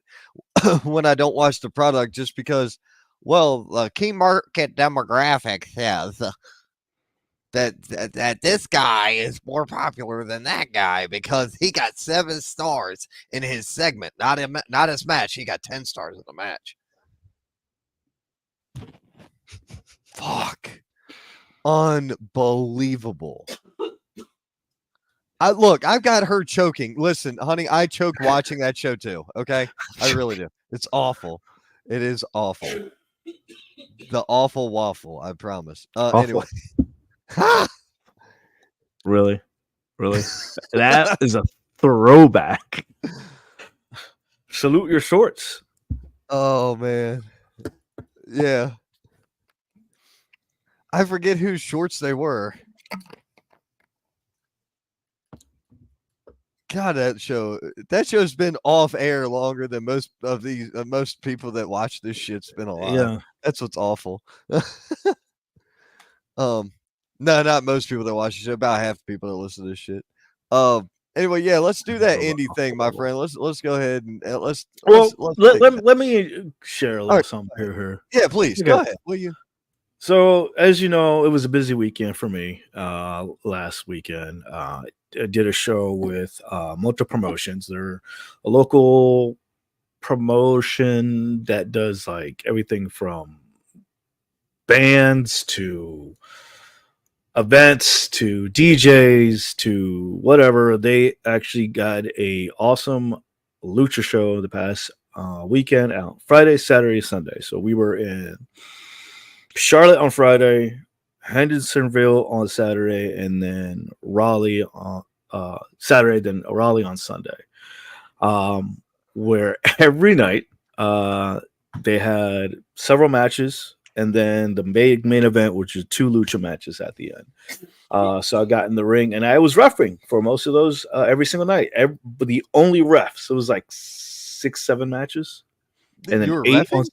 when I don't watch the product just because, well, the key market demographic says that this guy is more popular than that guy because he got 7 stars in his segment, not his match. He got 10 stars in the match. Fuck. Unbelievable. I've got her choking. Listen, honey, I choke watching that show too. Okay, I really do. It's awful. It is awful. The awful waffle. I promise. Anyway, really, that is a throwback. Salute your shorts. Oh man, yeah. I forget whose shorts they were. God, that show's been off air longer than most of these most people that watch this shit's been alive. Yeah, that's what's awful. No, not most people that watch the show. About half the people that listen to this shit. Anyway, yeah, let's do that indie thing, my friend. Let's go ahead and let's let me share a little something here. Yeah, please go ahead. Will you? So, as you know, it was a busy weekend for me last weekend. I did a show with Moto Promotions. They're a local promotion that does like everything from bands to events to DJs to whatever. They actually got a awesome lucha show the past weekend out Friday, Saturday, Sunday. So we were in Charlotte on Friday, Hendersonville on Saturday, and then Raleigh on Saturday, then Raleigh on Sunday. Where every night they had several matches, and then the main event, which is 2 lucha matches at the end. So I got in the ring, and I was reffing for most of those every single night. But the only refs, it was like 6-7 matches, and then 8 on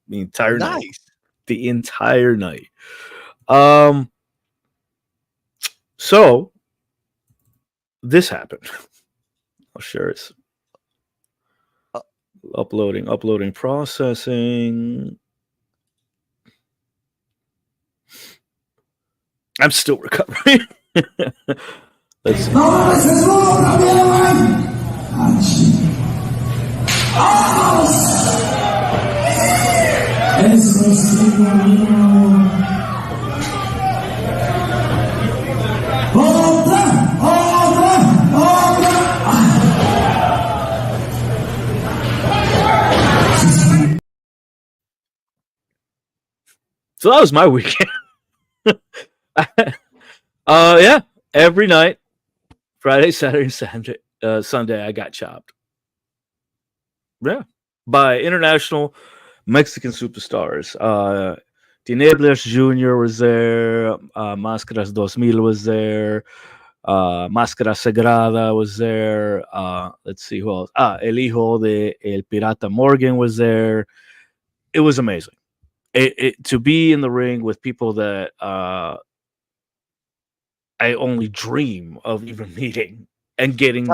the entire night. The entire night. So this happened. I'll share it. Uploading, processing. I'm still recovering. Let's see. So that was my weekend. Yeah, every night, Friday, Saturday, Sunday, I got chopped. Yeah, by international Mexican superstars. Tinieblas Jr. was there. Máscaras 2000 was there. Máscara Sagrada was there. Let's see who else. El Hijo de El Pirata Morgan was there. It was amazing. To be in the ring with people that I only dream of even meeting and getting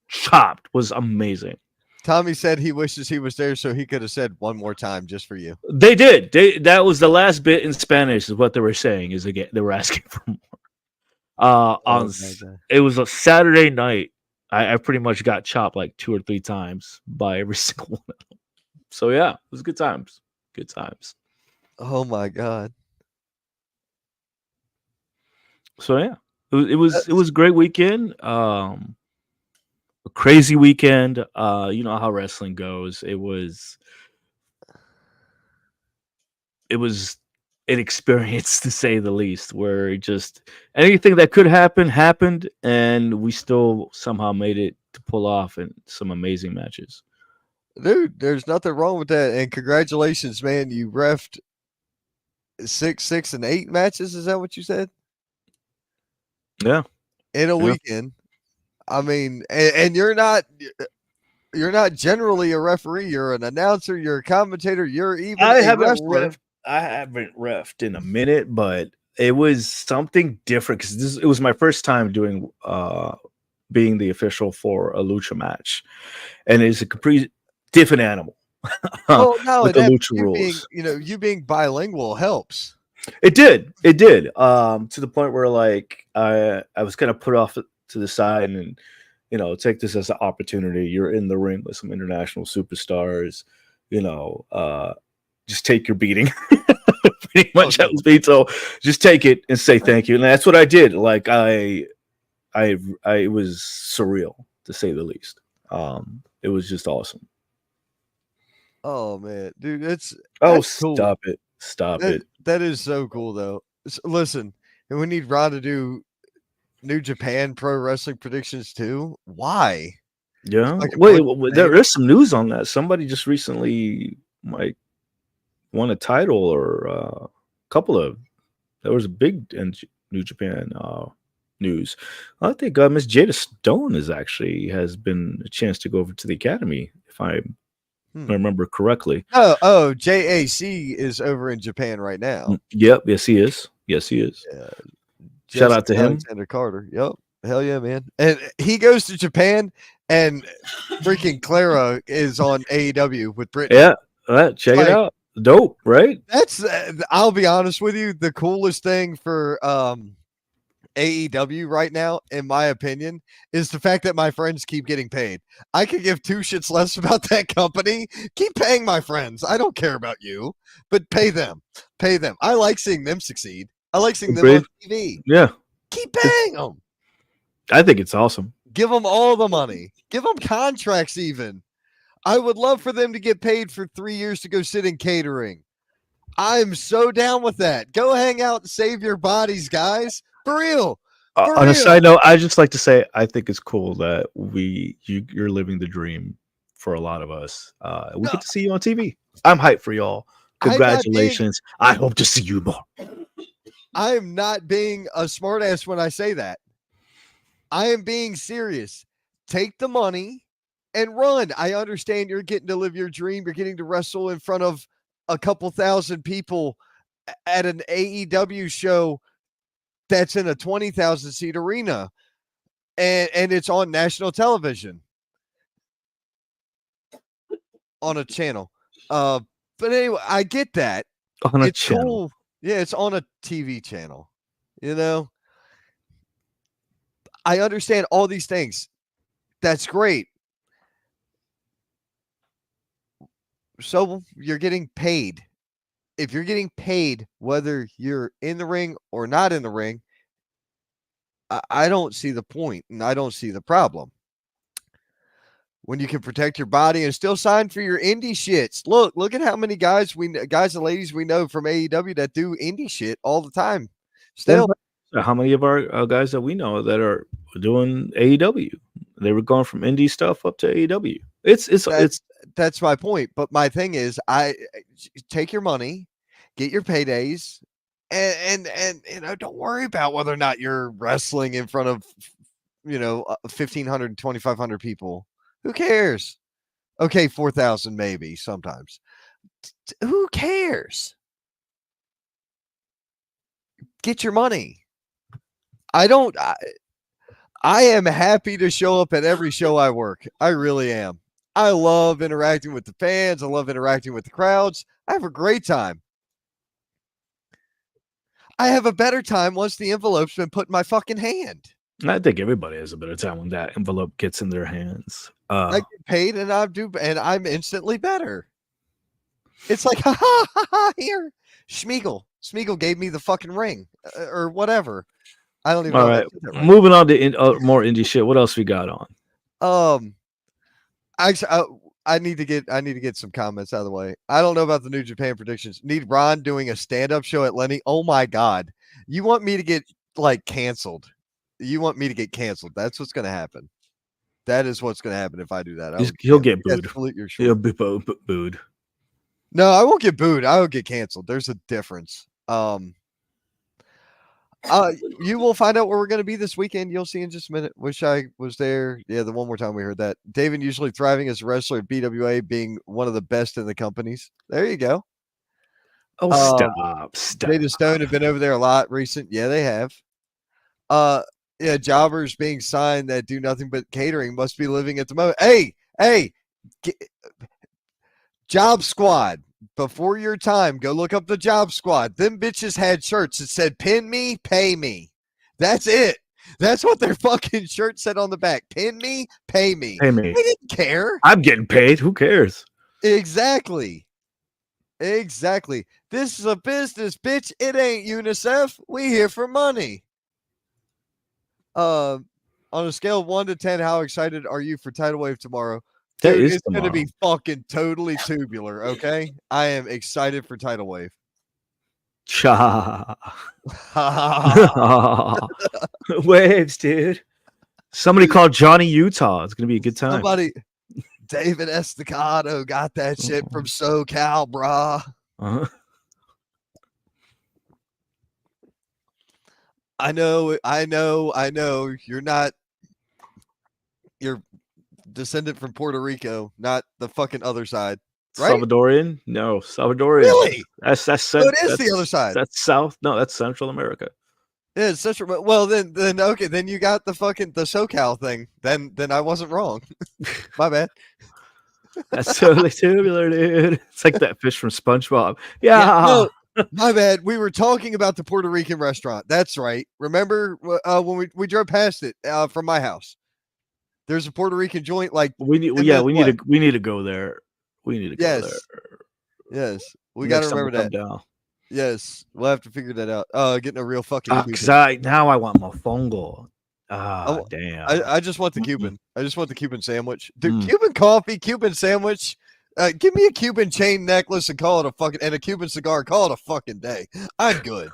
chopped was amazing. Tommy said he wishes he was there so he could have said one more time just for you. They did. That was the last bit in Spanish is what they were saying. Is again they were asking for more. It was a Saturday night. I pretty much got chopped like 2 or 3 times by every single one of them. So yeah, it was good times. Good times. Oh my god. So yeah, it was a great weekend. A crazy weekend. You know how wrestling goes. It was an experience to say the least, where just anything that could happen happened, and we still somehow made it to pull off in some amazing matches. Dude, there's nothing wrong with that, and congratulations, man. You refed 6, 6, and 8 matches. Is that what you said? Yeah, in a weekend. I mean, and you're not You're not generally a referee. You're an announcer. You're a commentator. You're even I a haven't wrestler. refed in a minute, but it was something different because it was my first time doing being the official for a lucha match, and it's a complete different animal. Well, not only with the that, lucha you being, rules. you being bilingual helps. It did. It did. To the point where like I was kind of put off to the side and take this as an opportunity. You're in the ring with some international superstars. Just take your beating. Pretty much that was me. So just take it and say thank you. And that's what I did. Like I it was surreal to say the least. It was just awesome. Oh man, dude, that's cool. Stop it. Stop that, it. That is so cool though. Listen, and we need Ron to do New Japan Pro Wrestling predictions too. Why? Yeah. Wait, there is some news on that. Somebody just recently won a title or a couple of. There was a big New Japan news. I think Miss Jada Stone has been a chance to go over to the academy, if I remember correctly. Oh, JAC is over in Japan right now. Yep. Yes, he is. Yeah, shout out to him. Alexander Carter. Yep. Hell yeah, man. And he goes to Japan, and freaking Clara is on AEW with Brittany. Yeah. Check it out. Dope, right? That's I'll be honest with you, the coolest thing for AEW right now, in my opinion, is the fact that my friends keep getting paid. I could give two shits less about that company. Keep paying my friends. I don't care about you, but pay them. Pay them. I like seeing them succeed. I like seeing them on TV. Yeah. Keep paying them. I think it's awesome. Give them all the money. Give them contracts even. I would love for them to get paid for 3 years to go sit in catering. I'm so down with that. Go hang out and save your bodies, guys. For real. On a side note, I just like to say I think it's cool that you're living the dream for a lot of us. We get to see you on TV. I'm hyped for y'all. Congratulations. I hope to see you more. I am not being a smartass when I say that. I am being serious. Take the money and run. I understand you're getting to live your dream. You're getting to wrestle in front of a couple thousand people at an AEW show that's in a 20,000 seat arena, and it's on national television on a channel. But anyway, I get that. On a channel. Cool. Yeah, it's on a TV channel. I understand all these things. That's great. So you're getting paid. If you're getting paid, whether you're in the ring or not in the ring, I don't see the point, and I don't see the problem. When you can protect your body and still sign for your indie shits. Look at how many guys and ladies we know from AEW that do indie shit all the time. Still, how many of our guys that we know that are doing AEW? They were going from indie stuff up to AEW. That's my point. But my thing is, I take your money, get your paydays, and don't worry about whether or not you're wrestling in front of 1,500, 2,500 people. Who cares? Okay, 4,000 maybe sometimes. Who cares? Get your money. I am happy to show up at every show I work. I really am. I love interacting with the fans. I love interacting with the crowds. I have a great time. I have a better time once the envelope's been put in my fucking hand. I think everybody has a better time when that envelope gets in their hands. I get paid and I'm instantly better. It's like, ha, here. Schmiegel gave me the fucking ring or whatever. I don't even know. All right. Moving on to more indie shit. What else we got on? I need to get some comments out of the way. I don't know about the New Japan predictions. Need Ron doing a stand-up show at Lenny. Oh my God. You want me to get canceled. You want me to get canceled. That's what's going to happen. That is what's going to happen if I do that. He'll get booed. He'll be booed. No, I won't get booed. I will get canceled. There's a difference. You will find out where we're going to be this weekend. You'll see in just a minute. Wish I was there. Yeah, the one more time we heard that. David usually thriving as a wrestler at BWA, being one of the best in the companies. There you go. Oh, stop. Jada Stone have been over there a lot recent. Yeah, they have. Yeah, jobbers being signed that do nothing but catering must be living at the moment. Hey, Job Squad. Before your time, go look up the Job Squad. Them bitches had shirts that said, pin me, pay me. That's it. That's what their fucking shirt said on the back. Pin me, pay me. Pay me. They didn't care. I'm getting paid. Who cares? Exactly. This is a business, bitch. It ain't UNICEF. We here for money. On a scale of 1 to 10, how excited are you for Tidal Wave tomorrow? Dude, it's going to be fucking totally tubular, okay? I am excited for Tidal Wave. Cha. Waves, dude. Somebody called Johnny Utah. It's going to be a good time. David Estacado got that shit from SoCal, brah. Uh-huh. I know. You're descendant from Puerto Rico, not the fucking other side, right? Salvadorian? No, Salvadorian. Really? That's so it is the other side. That's South. No, that's Central America. Yeah, it's Central. Well, then okay, then you got the SoCal thing. Then I wasn't wrong. My bad. That's totally tubular, dude. It's like that fish from SpongeBob. Yeah. No, my bad. We were talking about the Puerto Rican restaurant. That's right. Remember when we drove past it from my house? There's a Puerto Rican joint. Like we need to go there. We need to go there. Yes, we got to remember that. Down. Yes, we'll have to figure that out. Getting a real fucking. Now I want mofongo. Damn. I just want the Cuban. I just want the Cuban sandwich. Dude, Cuban coffee, Cuban sandwich. Give me a Cuban chain necklace and call it a Cuban cigar. Call it a fucking day. I'm good.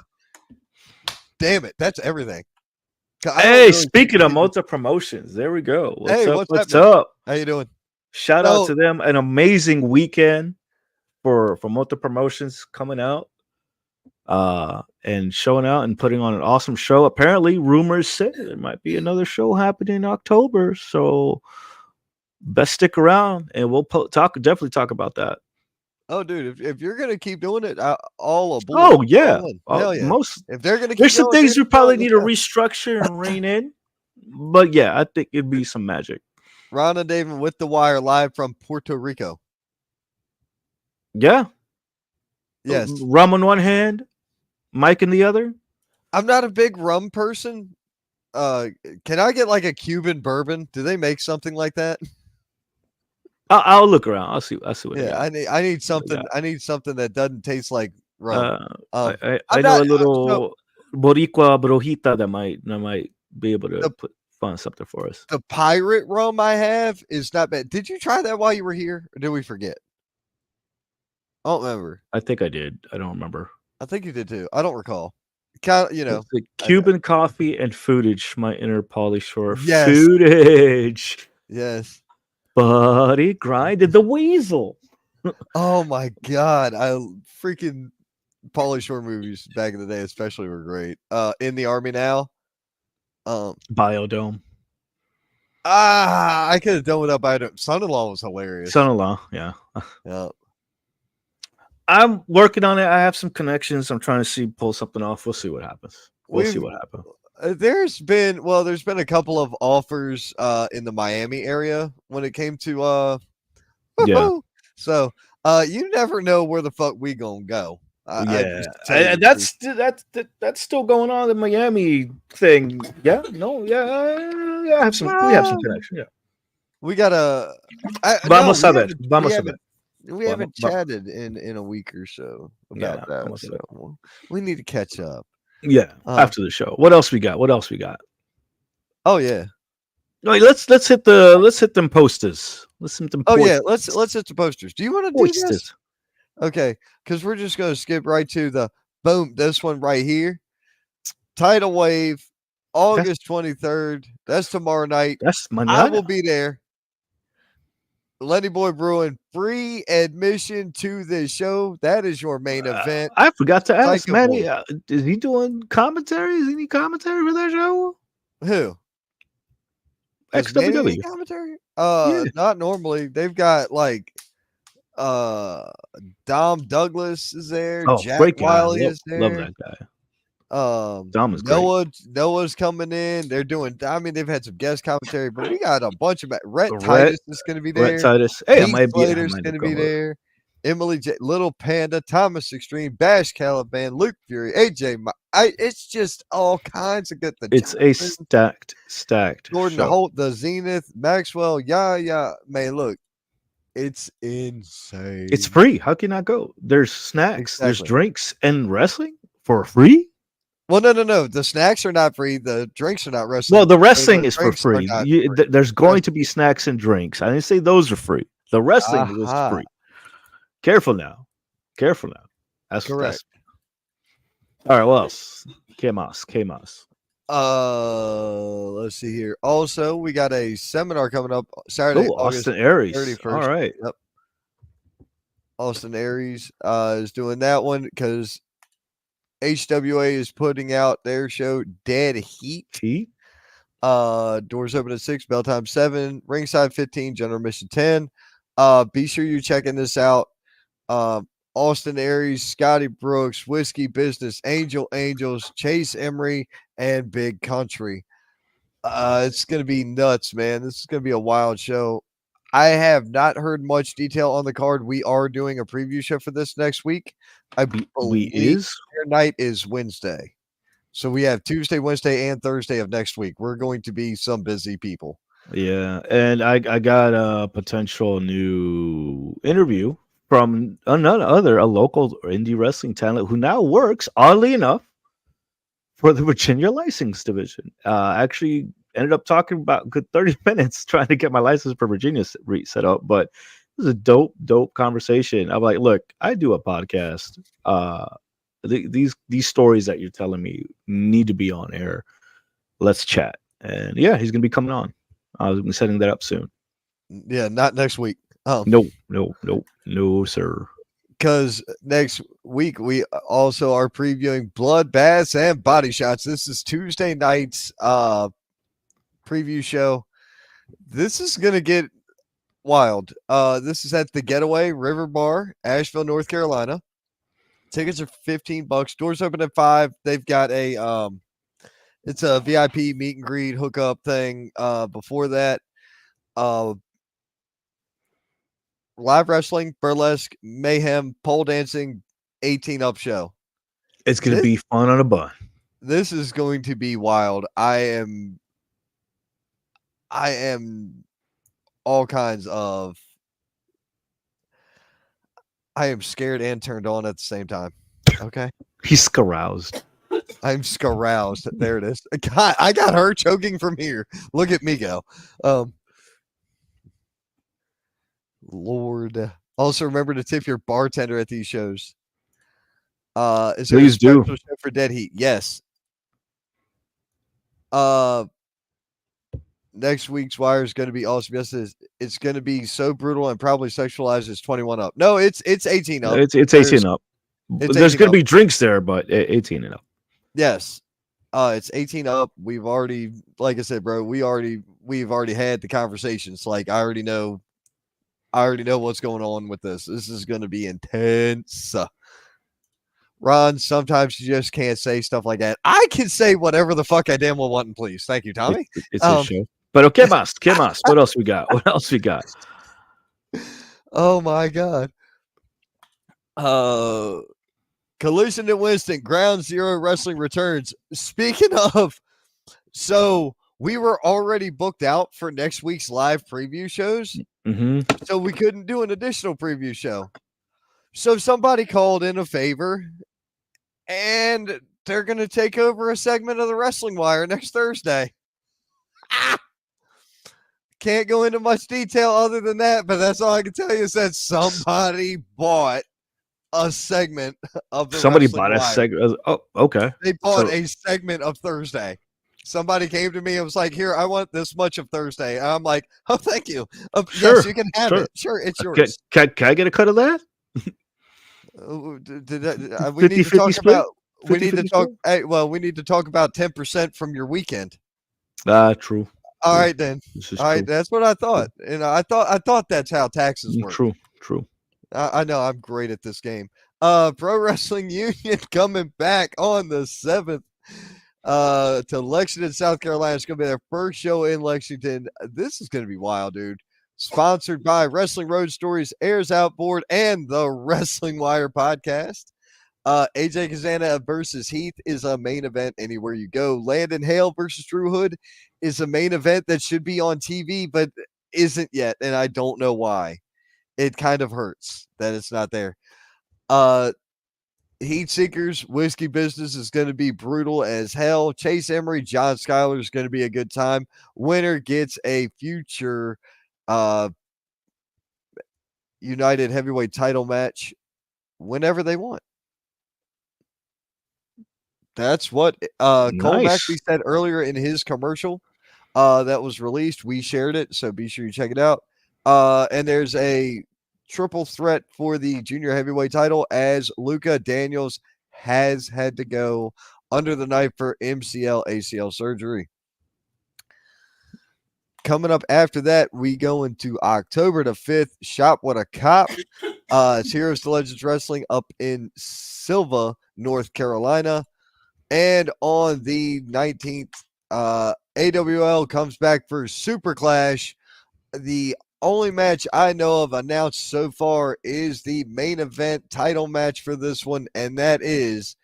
Damn it, that's everything. Hey, speaking of Mota Promotions, there we go. What's up? How you doing? Shout out to them. An amazing weekend for Mota Promotions coming out and showing out and putting on an awesome show. Apparently, rumors say there might be another show happening in October, so best stick around and we'll definitely talk about that. Oh, dude, if you're gonna keep doing it, all aboard. Oh yeah, hell yeah. If they're gonna, there's some things we probably need to restructure and rein in, but yeah, I think it'd be some magic. Ron and David with the wire live from Puerto Rico. Yeah. Yes. Rum on one hand, Mike in the other. I'm not a big rum person. Can I get like a Cuban bourbon? Do they make something like that? I'll look around. I'll see what. Yeah, I need something. I need something that doesn't taste like rum. I know a little Boricua Brojita that might be able to find something for us. The pirate rum I have is not bad. Did you try that while you were here, or did we forget? I don't remember. I think I did. I don't remember. I think you did too. I don't recall. The Cuban coffee and foodage, my inner Pauly Shore. Yes. Foodage. Yes. Buddy grinded the weasel. Oh my god. I freaking Pauly Shore movies back in the day especially were great. In the Army Now. Biodome. I could have done without Biodome. Son-in-Law was hilarious. Son-in-Law, yeah. Yeah. I'm working on it. I have some connections. I'm trying to pull something off. We'll see what happens. We'll see what happens. There's been a couple of offers in the Miami area when it came to yeah. So you never know where the fuck we gonna go. That's still going on, the Miami thing. Yeah, no, yeah, we have some connection. Yeah, we gotta. Vamos a ver. We haven't chatted in a week or so about that. So we need to catch up. Yeah, after the show. What else we got? Oh yeah. No, let's hit them posters. Let's hit them. Oh yeah, let's hit the posters. Do you want to do this? Okay, because we're just gonna skip right to the boom. This one right here, Tidal Wave, August 23rd. That's tomorrow night. That's Monday. I will be there. Lenny Boy Brewing, free admission to this show. That is your main event. I forgot to ask, Psycho Manny, Boy. is he doing commentary? Is any commentary for that show? Who? Does Manny XWW. need commentary? Yeah. Not normally. They've got like Dom Douglas is there. Oh, Jack great guy. Wiley Love, is there. love that guy. Dom is great. Noah's coming in. They're doing. I mean, they've had some guest commentary, but we got a bunch of Rhett Rhett- Titus is going to be there. Rhett Titus. Hey, I Heath might be. I Slater's might going to go be with- there. Emily J, Little Panda, Thomas Extreme, Bash Caliban, Luke Fury, AJ. It's just all kinds of good. It's a stacked Jordan show. Holt, the Zenith, Maxwell. Yeah. Man, look, it's insane. It's free. How can I go? There's snacks, there's Exactly. drinks, and wrestling for free. Well, no. The snacks are not free. The drinks are not wrestling. Well, the free. wrestling The is for drinks are free. not free. There's going to be snacks and drinks. I didn't say those are free. The wrestling is Aha. free. Careful now. That's Correct. All right. What else? K-Mas. Let's see here. Also, we got a seminar coming up Saturday, Oh, August Austin Aries. 31st. All right. Austin Aries is doing that one because HWA is putting out their show Dead Heat. Doors open at 6, bell time 7, ringside 15, general admission 10. Be sure you're checking this out. Austin Aries, Scotty Brooks, Whiskey Business, Angel Angels, Chase Emery, and Big Country. It's going to be nuts, man. This is going to be a wild show. I have not heard much detail on the card. We are doing a preview show for this next week. I believe their night is Wednesday. So we have Tuesday, Wednesday, and Thursday of next week. We're going to be some busy people. Yeah, and I got a potential new interview from a local indie wrestling talent who now works, oddly enough, for the Virginia License Division. Actually ended up talking about a good 30 minutes trying to get my license for Virginia set up, but it was a dope conversation. I'm like, look, I do a podcast. These stories that you're telling me need to be on air. Let's chat. And yeah, he's gonna be coming on. I was setting that up soon. Yeah, not next week. No, sir. Because next week we also are previewing Bloodbaths and Body Shots. This is Tuesday night's preview show. This is gonna get wild. This is at the Getaway River Bar, Asheville, North Carolina. Tickets are $15. Doors open at 5. They've got a it's a VIP meet and greet hookup thing. Before that, live wrestling, burlesque, mayhem, pole dancing, 18 up show. It's gonna be fun on a bun. This is going to be wild. I am all kinds of. I am scared and turned on at the same time. Okay. He's caroused. I'm scaroused. There it is. God, I got her choking from here. Look at me go. Lord. Also remember to tip your bartender at these shows. Is there Please a special do. show for Dead Heat? Yes. Next week's wire is going to be awesome. Yes, it's going to be so brutal and probably sexualized as 21 up. No, it's 18 up. It's 18 up. It's There's 18 gonna up. be drinks there, but 18 and up. Yes. It's 18 up. We've already, like I said, bro, we've already had the conversations. Like I already know what's going on with this. This is going to be intense. Ron, sometimes you just can't say stuff like that. I can say whatever the fuck I damn well want and please. Thank you, Tommy. It's a show. But okay, Mas. What else we got? Oh my God. Collision at Winston, Ground Zero Wrestling returns. Speaking of, so we were already booked out for next week's live preview shows. Mm-hmm. So we couldn't do an additional preview show. So somebody called in a favor and they're going to take over a segment of the Wrestling Wire next Thursday. Can't go into much detail other than that, but that's all I can tell you is that somebody bought a segment of the Somebody Wrestling bought a Wire. segment. Oh, okay. They bought a segment of Thursday. Somebody came to me and was like, "Here, I want this much of Thursday." And I'm like, "Oh, thank you. Sure, Yes, you can have sure. it. Sure, it's Can, yours." can I get a cut of that? We need to 50-50 talk split? about. We need to 50-50 talk. split? Hey, well, we need to talk about 10% from your weekend. True. All True. right, then. This is All right, true. that's what I thought, and I thought that's how taxes work. True. True. I know I'm great at this game. Pro Wrestling Union coming back on the 7th to Lexington, South Carolina. It's going to be their first show in Lexington. This is going to be wild, dude. Sponsored by Wrestling Road Stories, Airs Outboard, and the Wrestling Wire podcast. AJ Kazana versus Heath is a main event anywhere you go. Landon Hale versus Drew Hood is a main event that should be on TV, but isn't yet, and I don't know why. It kind of hurts that it's not there. Heat Seekers, Whiskey Business is going to be brutal as hell. Chase Emery, John Schuyler is going to be a good time. Winner gets a future United Heavyweight title match whenever they want. That's what Cole Nice. Maxey said earlier in his commercial that was released. We shared it, so be sure you check it out. And there's a triple threat for the junior heavyweight title as Luca Daniels has had to go under the knife for MCL ACL surgery. Coming up after that, we go into October the 5th. Shop What a Cop. It's Heroes to Legends Wrestling up in Silva, North Carolina. And on the 19th, AWL comes back for Super Clash. The only match I know of announced so far is the main event title match for this one, and that is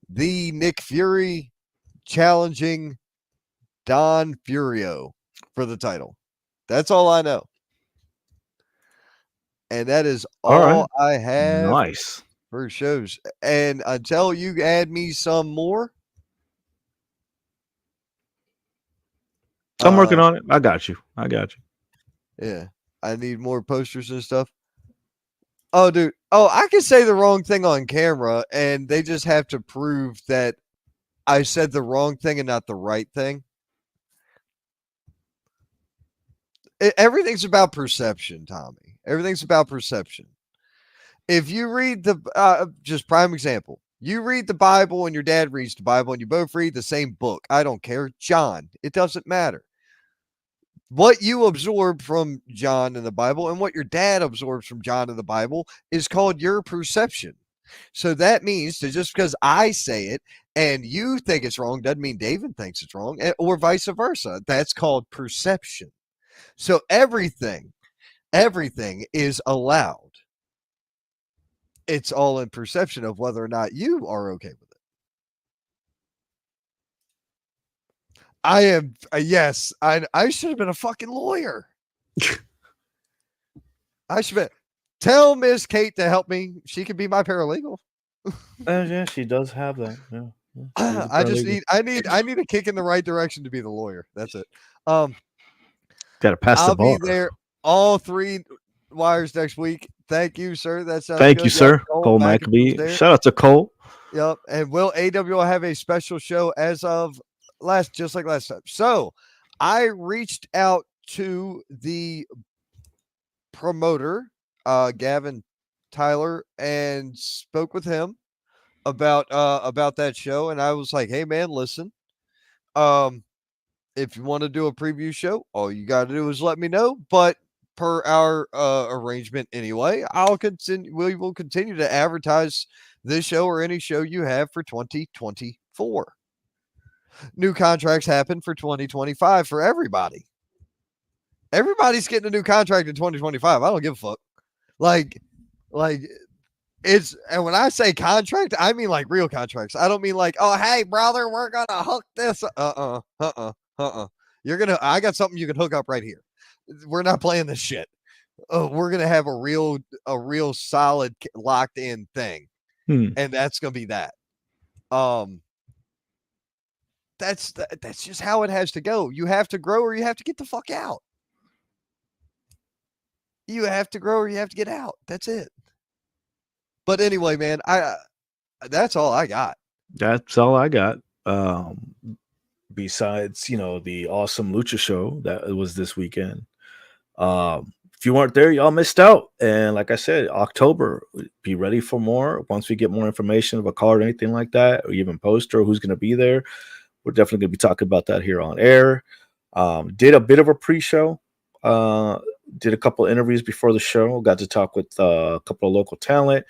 the Nick Fury challenging Don Furio for the title. That's all I know. And that is all I have Nice. for shows. And until you add me some more, I'm working on it. I got you. Yeah. I need more posters and stuff. Oh, dude. Oh, I can say the wrong thing on camera, and they just have to prove that I said the wrong thing and not the right thing. Everything's about perception, Tommy. Everything's about perception. If you read just prime example, you read the Bible and your dad reads the Bible and you both read the same book. I don't care. John, it doesn't matter. What you absorb from John in the Bible and what your dad absorbs from John in the Bible is called your perception. So that means that just because I say it and you think it's wrong doesn't mean David thinks it's wrong, or vice versa. That's called perception. So everything is allowed. It's all in perception of whether or not you are okay with it. I am, yes, I should have been a fucking lawyer. I should have. Tell Miss Kate to help me. She can be my paralegal. Yeah, she does have that. Yeah. I need a kick in the right direction to be the lawyer. That's it. Got to pass the bar. I'll be there all 3 wires next week. Thank you, sir. That sounds Thank good. you, sir. Cole back and forth Maccabee. there. Shout out to Cole. Yep. And will AWL have a special show as of just like last time? So I reached out to the promoter, Gavin Tyler, and spoke with him about that show. And I was like, hey man, listen, if you want to do a preview show, all you got to do is let me know. But per our arrangement anyway, we will continue to advertise this show or any show you have for 2024. New contracts happen for 2025 for everybody. Everybody's getting a new contract in 2025. I don't give a fuck. Like it's, and when I say contract, I mean like real contracts. I don't mean like, oh hey brother, we're gonna hook this. I got something you can hook up right here. We're not playing this shit. We're gonna have a real solid locked in thing. And that's gonna be that. That's just how it has to go. You have to grow or you have to get the fuck out. You have to grow or you have to get out. That's it. But anyway, man, that's all I got. That's all I got. besides the awesome Lucha show that was this weekend. If you weren't there, y'all missed out. And like I said, October, be ready for more. Once we get more information of a card or anything like that, or even poster, who's going to be there, we're definitely going to be talking about that here on air. Did a bit of a pre-show. Did a couple of interviews before the show. Got to talk with a couple of local talent.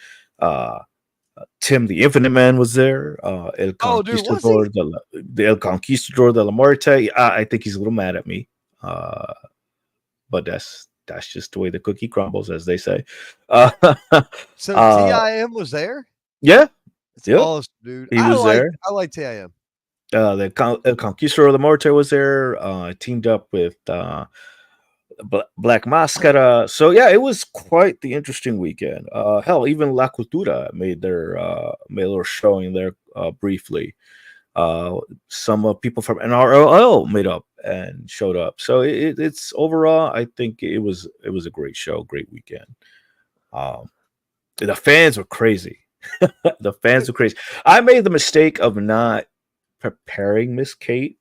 Tim the Infinite Man was there. El Conquistador, the El Conquistador de la Muerte. I think he's a little mad at me, but that's just the way the cookie crumbles, as they say. So TIM was there. Yeah, it's awesome, dude. He was there. I like TIM. The El Conquistador de la Muerte was there. Teamed up with Black Mascara. So yeah, it was quite the interesting weekend. Hell, even La Cultura made a little showing there briefly. Some people from NRLL made up and showed up. So it's overall, I think it was a great show, great weekend. The fans were crazy. The fans were crazy. I made the mistake of not preparing Miss Kate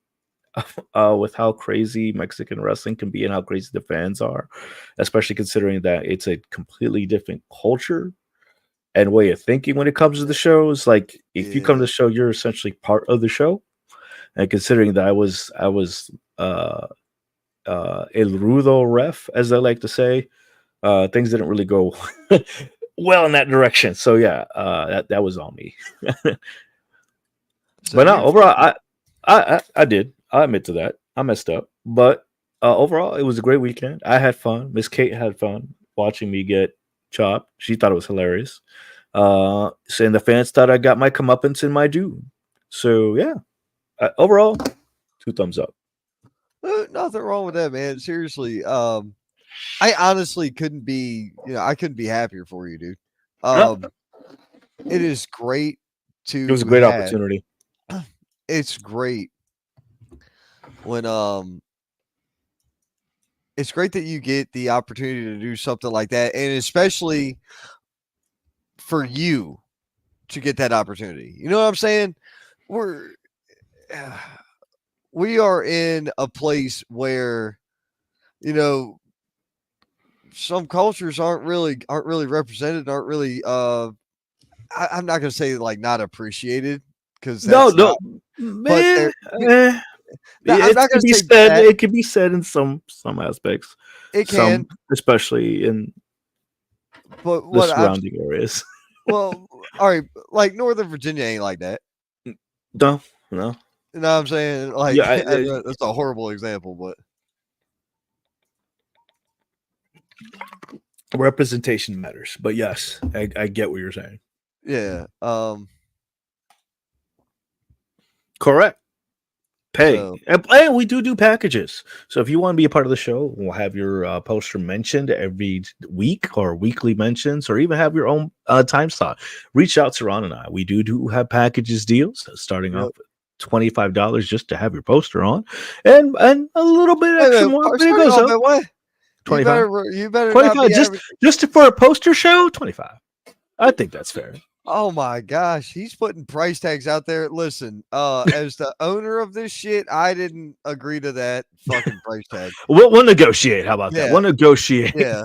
with how crazy Mexican wrestling can be and how crazy the fans are, especially considering that it's a completely different culture and way of thinking when it comes to the shows. Like if you come to the show, you're essentially part of the show. And considering that I was El Rudo ref, as I like to say, things didn't really go well in that direction. So yeah, that was on me. But no, overall, I did. I admit to that. I messed up. But overall, it was a great weekend. I had fun. Miss Kate had fun watching me get chopped. She thought it was hilarious. Saying the fans thought I got my comeuppance in my due. So yeah, overall, 2 thumbs up. Nothing wrong with that, man. Seriously. I honestly couldn't be, I couldn't be happier for you, dude. It is great to. It was a great opportunity. It's great when it's great that you get the opportunity to do something like that, and especially for you to get that opportunity. You know what I'm saying? We are in a place where, some cultures aren't really represented, aren't really I'm not gonna say like not appreciated, because man, it can be said in some aspects. It can, especially in the surrounding areas. Well, all right, like Northern Virginia ain't like that. No. You know what I'm saying? Like, that's a horrible example, but representation matters. But yes, I get what you're saying. Yeah. Correct. Pay. And we do packages. So if you want to be a part of the show, we'll have your poster mentioned every week, or weekly mentions, or even have your own time slot. Reach out to Ron and I. We do have packages deals starting off with $25 just to have your poster on, and a little bit extra more. There goes up. What? 25. You better 25 just for a poster show. 25. I think that's fair. Oh my gosh, he's putting price tags out there. Listen, as the owner of this shit, I didn't agree to that fucking price tag. We'll negotiate. How about that? We'll negotiate. Yeah.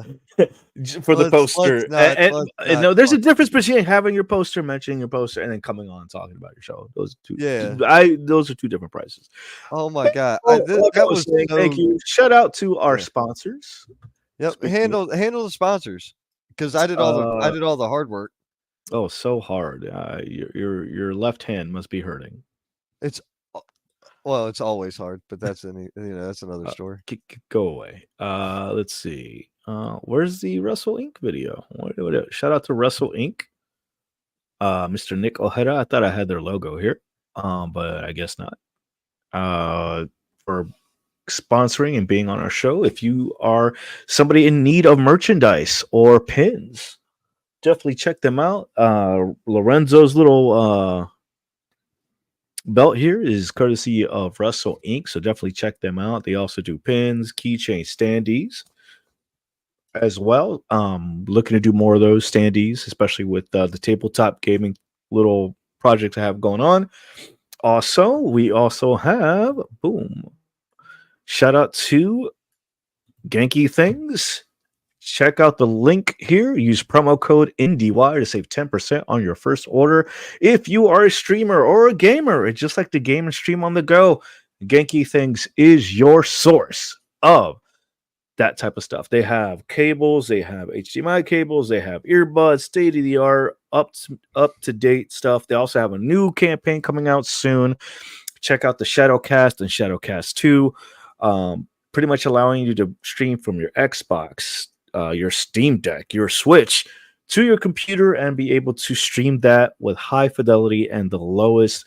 For the poster. No, there's a difference between having your poster, mentioning your poster, and then coming on and talking about your show. Those two. Yeah. Those are 2 different prices. Oh my god. Thank you. Shout out to our sponsors. Yep. Handle the sponsors, because I did all the hard work. Oh, so hard. Your left hand must be hurting. It's always hard, but that's that's another story. Go away. Let's see. Where's the Wrestle Inc. video? Shout out to Wrestle Inc. Mr. Nick Ojeda. I thought I had their logo here, but I guess not. For sponsoring and being on our show. If you are somebody in need of merchandise or pins, definitely check them out. Lorenzo's little belt here is courtesy of Wrestle Inc. So definitely check them out. They also do pins, keychain, standees as well. Looking to do more of those standees, especially with the tabletop gaming little project I have going on. Also, we also have boom. Shout out to Genki Things. Check out the link here. Use promo code IndieWire to save 10% on your first order. If you are a streamer or a gamer and just like to game and stream on the go, Genki Things is your source of that type of stuff. They have cables, they have HDMI cables, they have earbuds, state of the art, up to date stuff. They also have a new campaign coming out soon. Check out the Shadowcast and Shadowcast 2. Pretty much allowing you to stream from your Xbox, your Steam Deck, your Switch to your computer and be able to stream that with high fidelity and the lowest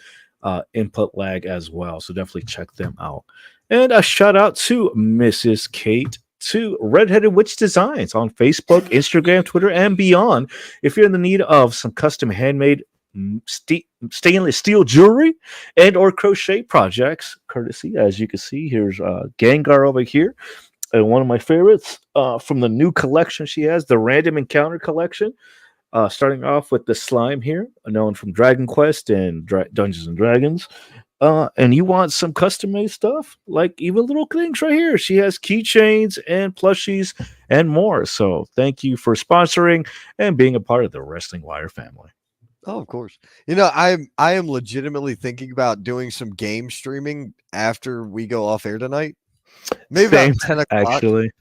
input lag as well. So definitely check them out. And a shout out to Mrs. Kate to Redheaded Witch Designs on Facebook, Instagram, Twitter, and beyond. If you're in the need of some custom handmade stainless steel jewelry and or crochet projects, courtesy, as you can see, here's Gengar over here, and one of my favorites from the new collection she has, the Random Encounter collection. Starting off with the slime here, known from Dragon Quest and Dungeons and Dragons. And you want some custom made stuff, like even little things right here. She has keychains and plushies and more. So thank you for sponsoring and being a part of the Wrestling Wire family. Oh, of course. I am legitimately thinking about doing some game streaming after we go off air tonight. Maybe Same, about 10 o'clock. actually.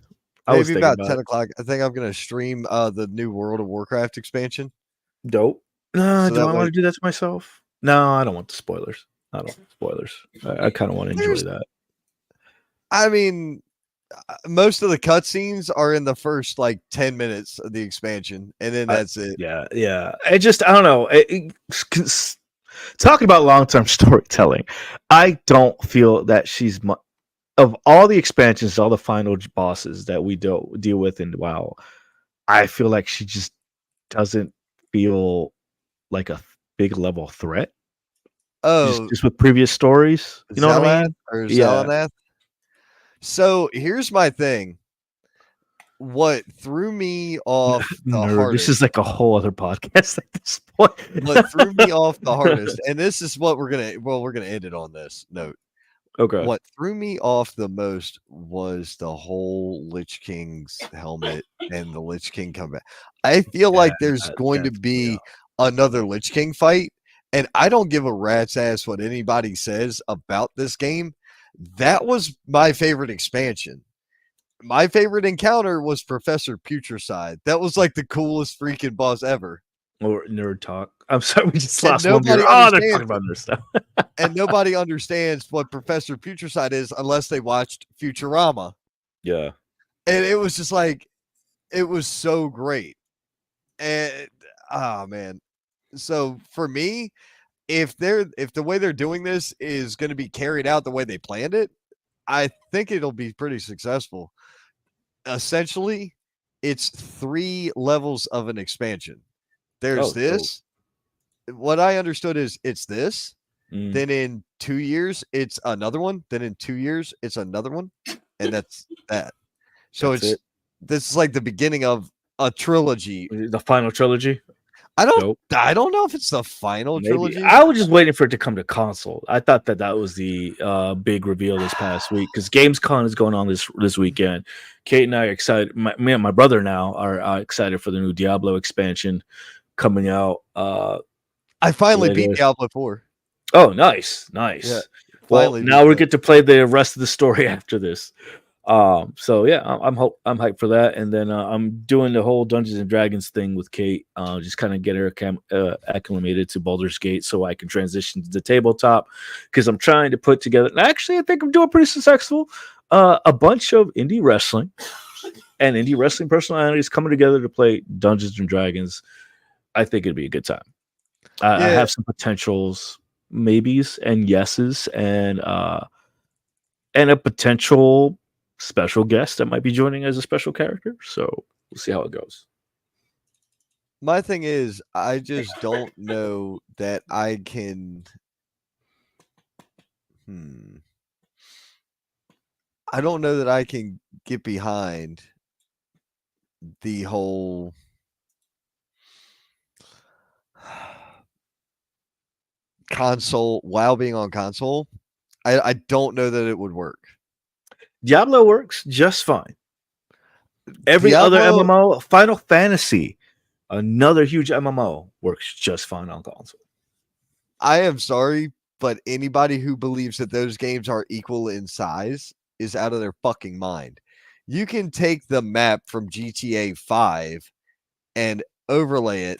Maybe about 10 o'clock. I think I'm going to stream the new World of Warcraft expansion. Dope. No, So do that I want way- to do that to myself? No, I don't want the spoilers. I don't want spoilers. I kind of want to enjoy that. I mean, most of the cutscenes are in the first like 10 minutes of the expansion, and then that's it. Yeah. I don't know. Talking about long-term storytelling, I don't feel that she's of all the expansions, all the final bosses that we deal with in WoW. I feel like she just doesn't feel like a big level threat. Oh, just with previous stories, you know what I mean? Or Yeah. Zelanath? So here's my thing. What threw me off the hardest? This is like a whole other podcast at this point. What threw me off the hardest, and this is what we're gonna end it on this note. Okay. What threw me off the most was the whole Lich King's helmet and the Lich King comeback. I feel like there's going to be another Lich King fight, and I don't give a rat's ass what anybody says about this game. That was my favorite expansion. My favorite encounter was Professor Putricide. That was like the coolest freaking boss ever. Or nerd talk. I'm sorry, we just lost one beer. Oh, they're talking about their stuff. And nobody understands what Professor Putricide is unless they watched Futurama. Yeah. And it was just like, it was so great. And man. So for me, if the way they're doing this is going to be carried out the way they planned it, I think it'll be pretty successful. Essentially, it's 3 levels of an expansion. There's this. Dope. What I understood is it's this. Then in 2 years, it's another one. Then in 2 years, it's another one. And that's that. So this is like the beginning of a trilogy. The final trilogy? I don't know if it's the final trilogy. I was just waiting for it to come to console. I thought that was the big reveal this past week because Gamescom is going on this weekend. Kate and I are excited. Me and my brother now are excited for the new Diablo expansion coming out. I finally beat Diablo 4. Oh, nice. Yeah, well, now we get to play the rest of the story after this. So yeah, I'm hyped for that, and then I'm doing the whole Dungeons and Dragons thing with Kate. Just kind of get her acclimated to Baldur's Gate, so I can transition to the tabletop because I'm trying to put together. And actually, I think I'm doing pretty successful. A bunch of indie wrestling and indie wrestling personalities coming together to play Dungeons and Dragons. I think it'd be a good time. I have some potentials, maybes and yeses, and a potential special guest that might be joining as a special character. So we'll see how it goes. My thing is, I just don't know that I can. I don't know that I can get behind the whole console, WoW being on console, I don't know that it would work. Diablo works just fine. Every other Diablo, MMO, Final Fantasy, another huge MMO, works just fine on console. I am sorry, but anybody who believes that those games are equal in size is out of their fucking mind. You can take the map from GTA 5 and overlay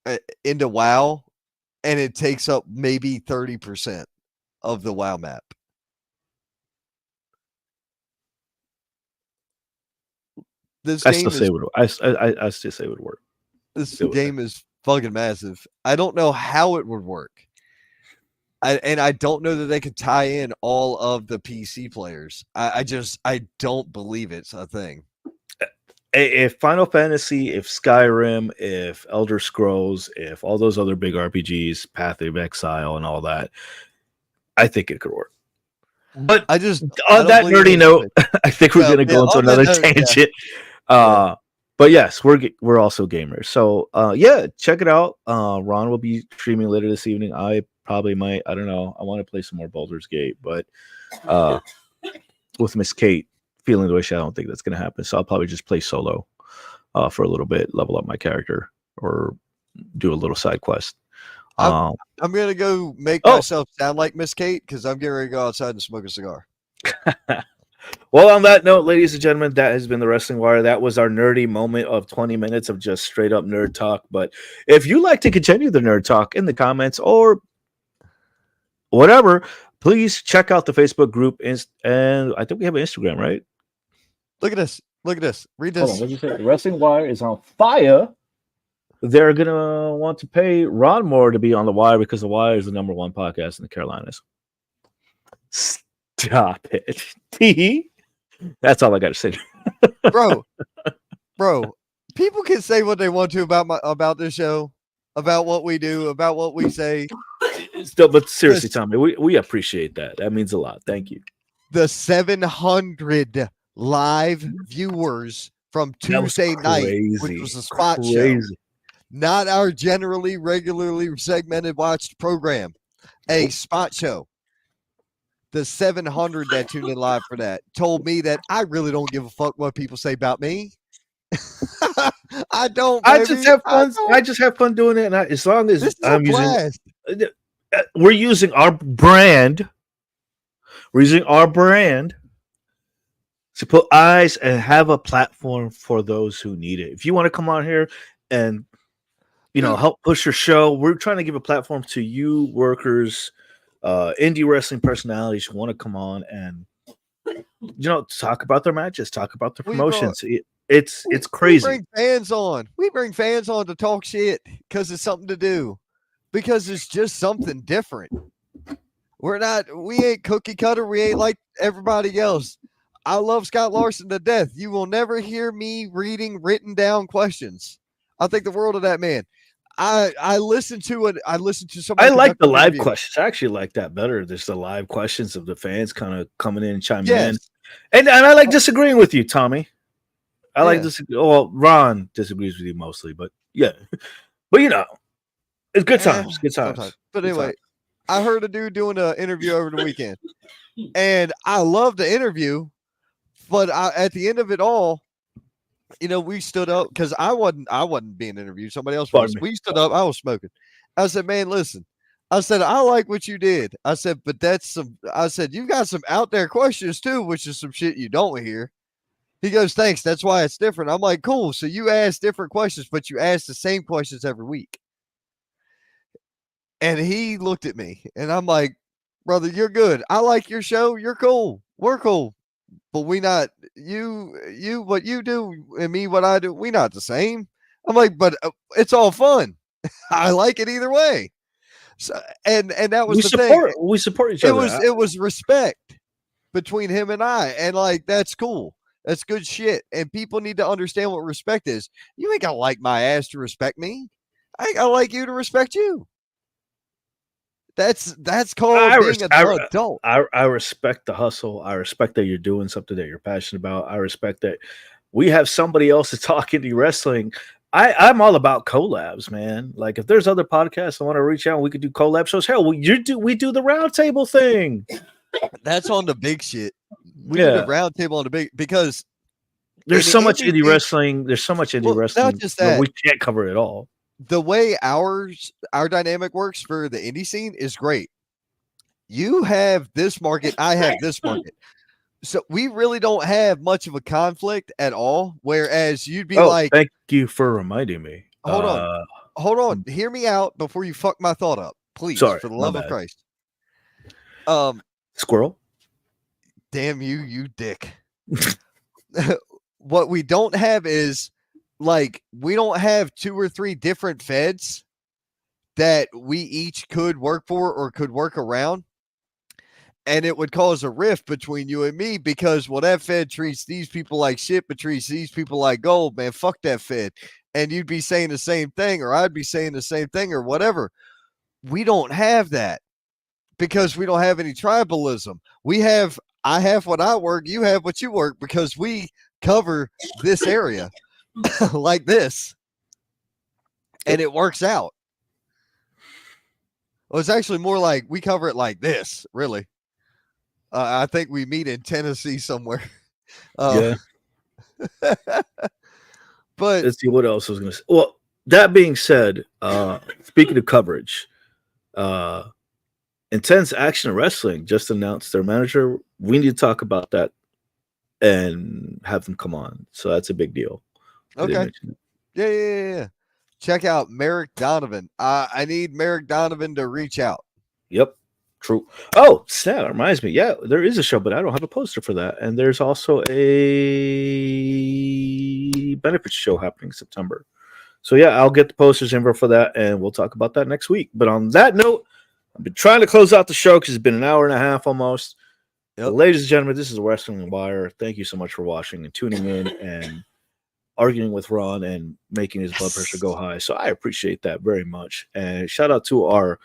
it into WoW, and it takes up maybe 30% of the WoW map. This I game still say is it would. I still say it would work. this It would. game is fucking massive. I don't know how it would work. And I don't know that they could tie in all of the PC players. I don't believe it's a thing. If Final Fantasy, if Skyrim, if Elder Scrolls, if all those other big RPGs, Path of Exile, and all that, I think it could work. But I just on that nerdy note, I think we're going to go into another tangent. Yeah. But yes, we're also gamers. So yeah, check it out. Ron will be streaming later this evening. I probably might. I don't know. I want to play some more Baldur's Gate, but with Miss Kate feeling the way I don't think that's going to happen. So I'll probably just play solo for a little bit, level up my character, or do a little side quest. I'm gonna go make myself sound like Miss Kate because I'm getting ready to go outside and smoke a cigar. Well, on that note, ladies and gentlemen, that has been the Wrestling Wire. That was our nerdy moment of 20 minutes of just straight up nerd talk. But if you like to continue the nerd talk in the comments or whatever, please check out the Facebook group. And I think we have an Instagram, right? Look at this. Look at this. Read this. Hold on, what did you say? The Wrestling Wire is on fire. They're going to want to pay Ron more to be on the Wire because the Wire is the #1 podcast in the Carolinas. Stop it. That's all I got to say. bro, people can say what they want to about this show, about what we do, about what we say. Still, but seriously, Tommy, we appreciate that. That means a lot. Thank you. The 700 live viewers from Tuesday night, which was a spot show, not our generally regularly segmented watched program, a spot show. The 700 that tuned in live for that told me that I really don't give a fuck what people say about me. I don't. Baby. I just have fun. I just have fun doing it, and as long as I'm using, we're using our brand. We're using our brand to put eyes and have a platform for those who need it. If you want to come on here and help push your show, we're trying to give a platform to you workers. Indie wrestling personalities who want to come on and talk about their matches, talk about their promotions. It's crazy. We bring fans on. We bring fans on to talk shit because it's something to do. Because it's just something different. We ain't cookie cutter. We ain't like everybody else. I love Scott Larson to death. You will never hear me reading written down questions. I think the world of that man. I listened to it. I listened to somebody. I like the live questions. I actually like that better. There's the live questions of the fans kind of coming in and chiming in. And I like disagreeing with you, Tommy. I like disagree. Well, Ron disagrees with you mostly, but yeah. But it's good times. Good times. Sometimes. But anyway, I heard a dude doing an interview over the weekend. And I loved the interview, but at the end of it all, we stood up because I wasn't being interviewed. Somebody else was. We stood up. I was smoking. I said, man, listen. I said, I like what you did. I said, but I said, you've got some out there questions too, which is some shit you don't hear. He goes, thanks. That's why it's different. I'm like, cool. So you ask different questions, but you ask the same questions every week. And he looked at me and I'm like, brother, you're good. I like your show. You're cool. We're cool. But we not you what you do and me what I do. We not the same. I'm like, but it's all fun. I like it either way. So and that was the thing. We support each other. It was respect between him and I, and like that's cool. That's good shit. And people need to understand what respect is. You ain't gotta like my ass to respect me. I ain't gotta like you to respect you. That's called being an adult. I respect the hustle. I respect that you're doing something that you're passionate about. I respect that we have somebody else to talk indie wrestling I'm all about collabs, man. Like if there's other podcasts I want to reach out, we could do collab shows. Hell, we do the roundtable thing. That's on the big shit. We do the Yeah. roundtable on the big because There's in so the much indie indie scene- wrestling. There's so much indie Well, wrestling. not just that. We can't cover it all. the way our dynamic works for the indie scene is great. You have this market, I have this market. So we really don't have much of a conflict at all. Whereas you'd be like, thank you for reminding me. hold on, hear me out before you fuck my thought up, please. Sorry, For the my love of bad. Christ. Squirrel. Damn you, you dick. What we don't have is like we don't have 2 or 3 different feds that we each could work for or could work around. And it would cause a rift between you and me because, well, that fed treats these people like shit, but treats these people like gold, man. Fuck that fed. And you'd be saying the same thing, or I'd be saying the same thing, or whatever. We don't have that because we don't have any tribalism. I have what I work, you have what you work, because we cover this area like this. And it works out. Well, it's actually more like we cover it like this, really. I think we meet in Tennessee somewhere. Yeah. But Let's see what else I was going to say. Well, that being said, speaking of coverage, Intense Action Wrestling just announced their manager. We need to talk about that and have them come on. So that's a big deal. okay. Yeah. Check out Merrick Donovan. I need Merrick Donovan to reach out. Yep. True. Oh, that reminds me. Yeah, there is a show, but I don't have a poster for that. And there's also a benefits show happening in September. So yeah, I'll get the posters info for that, and we'll talk about that next week. But on that note, I've been trying to close out the show because it's been an hour and a half almost. Yep. Ladies and gentlemen, this is the Wrestling Wire. Thank you so much for watching and tuning in and arguing with Ron and making his blood pressure go high. So I appreciate that very much. And shout out to our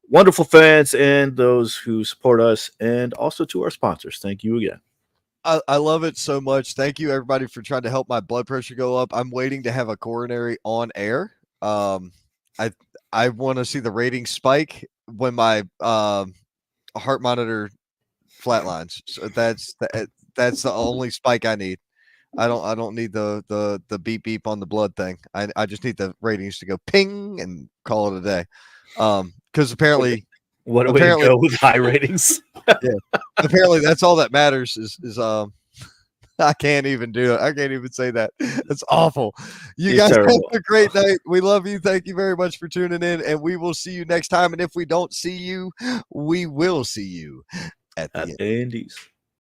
wonderful fans and those who support us, and also to our sponsors. Thank you again. I love it so much. Thank you, everybody, for trying to help my blood pressure go up. I'm waiting to have a coronary on air. I want to see the rating spike when my heart monitor flatlines. So that's the only spike I need. I don't need the beep beep on the blood thing. I just need the ratings to go ping and call it a day. Because apparently Go with high ratings. Yeah, apparently that's all that matters is I can't even do it. I can't even say that. It's awful. You guys have a great night. We love you. Thank you very much for tuning in, and we will see you next time. And if we don't see you, we will see you at the Indies.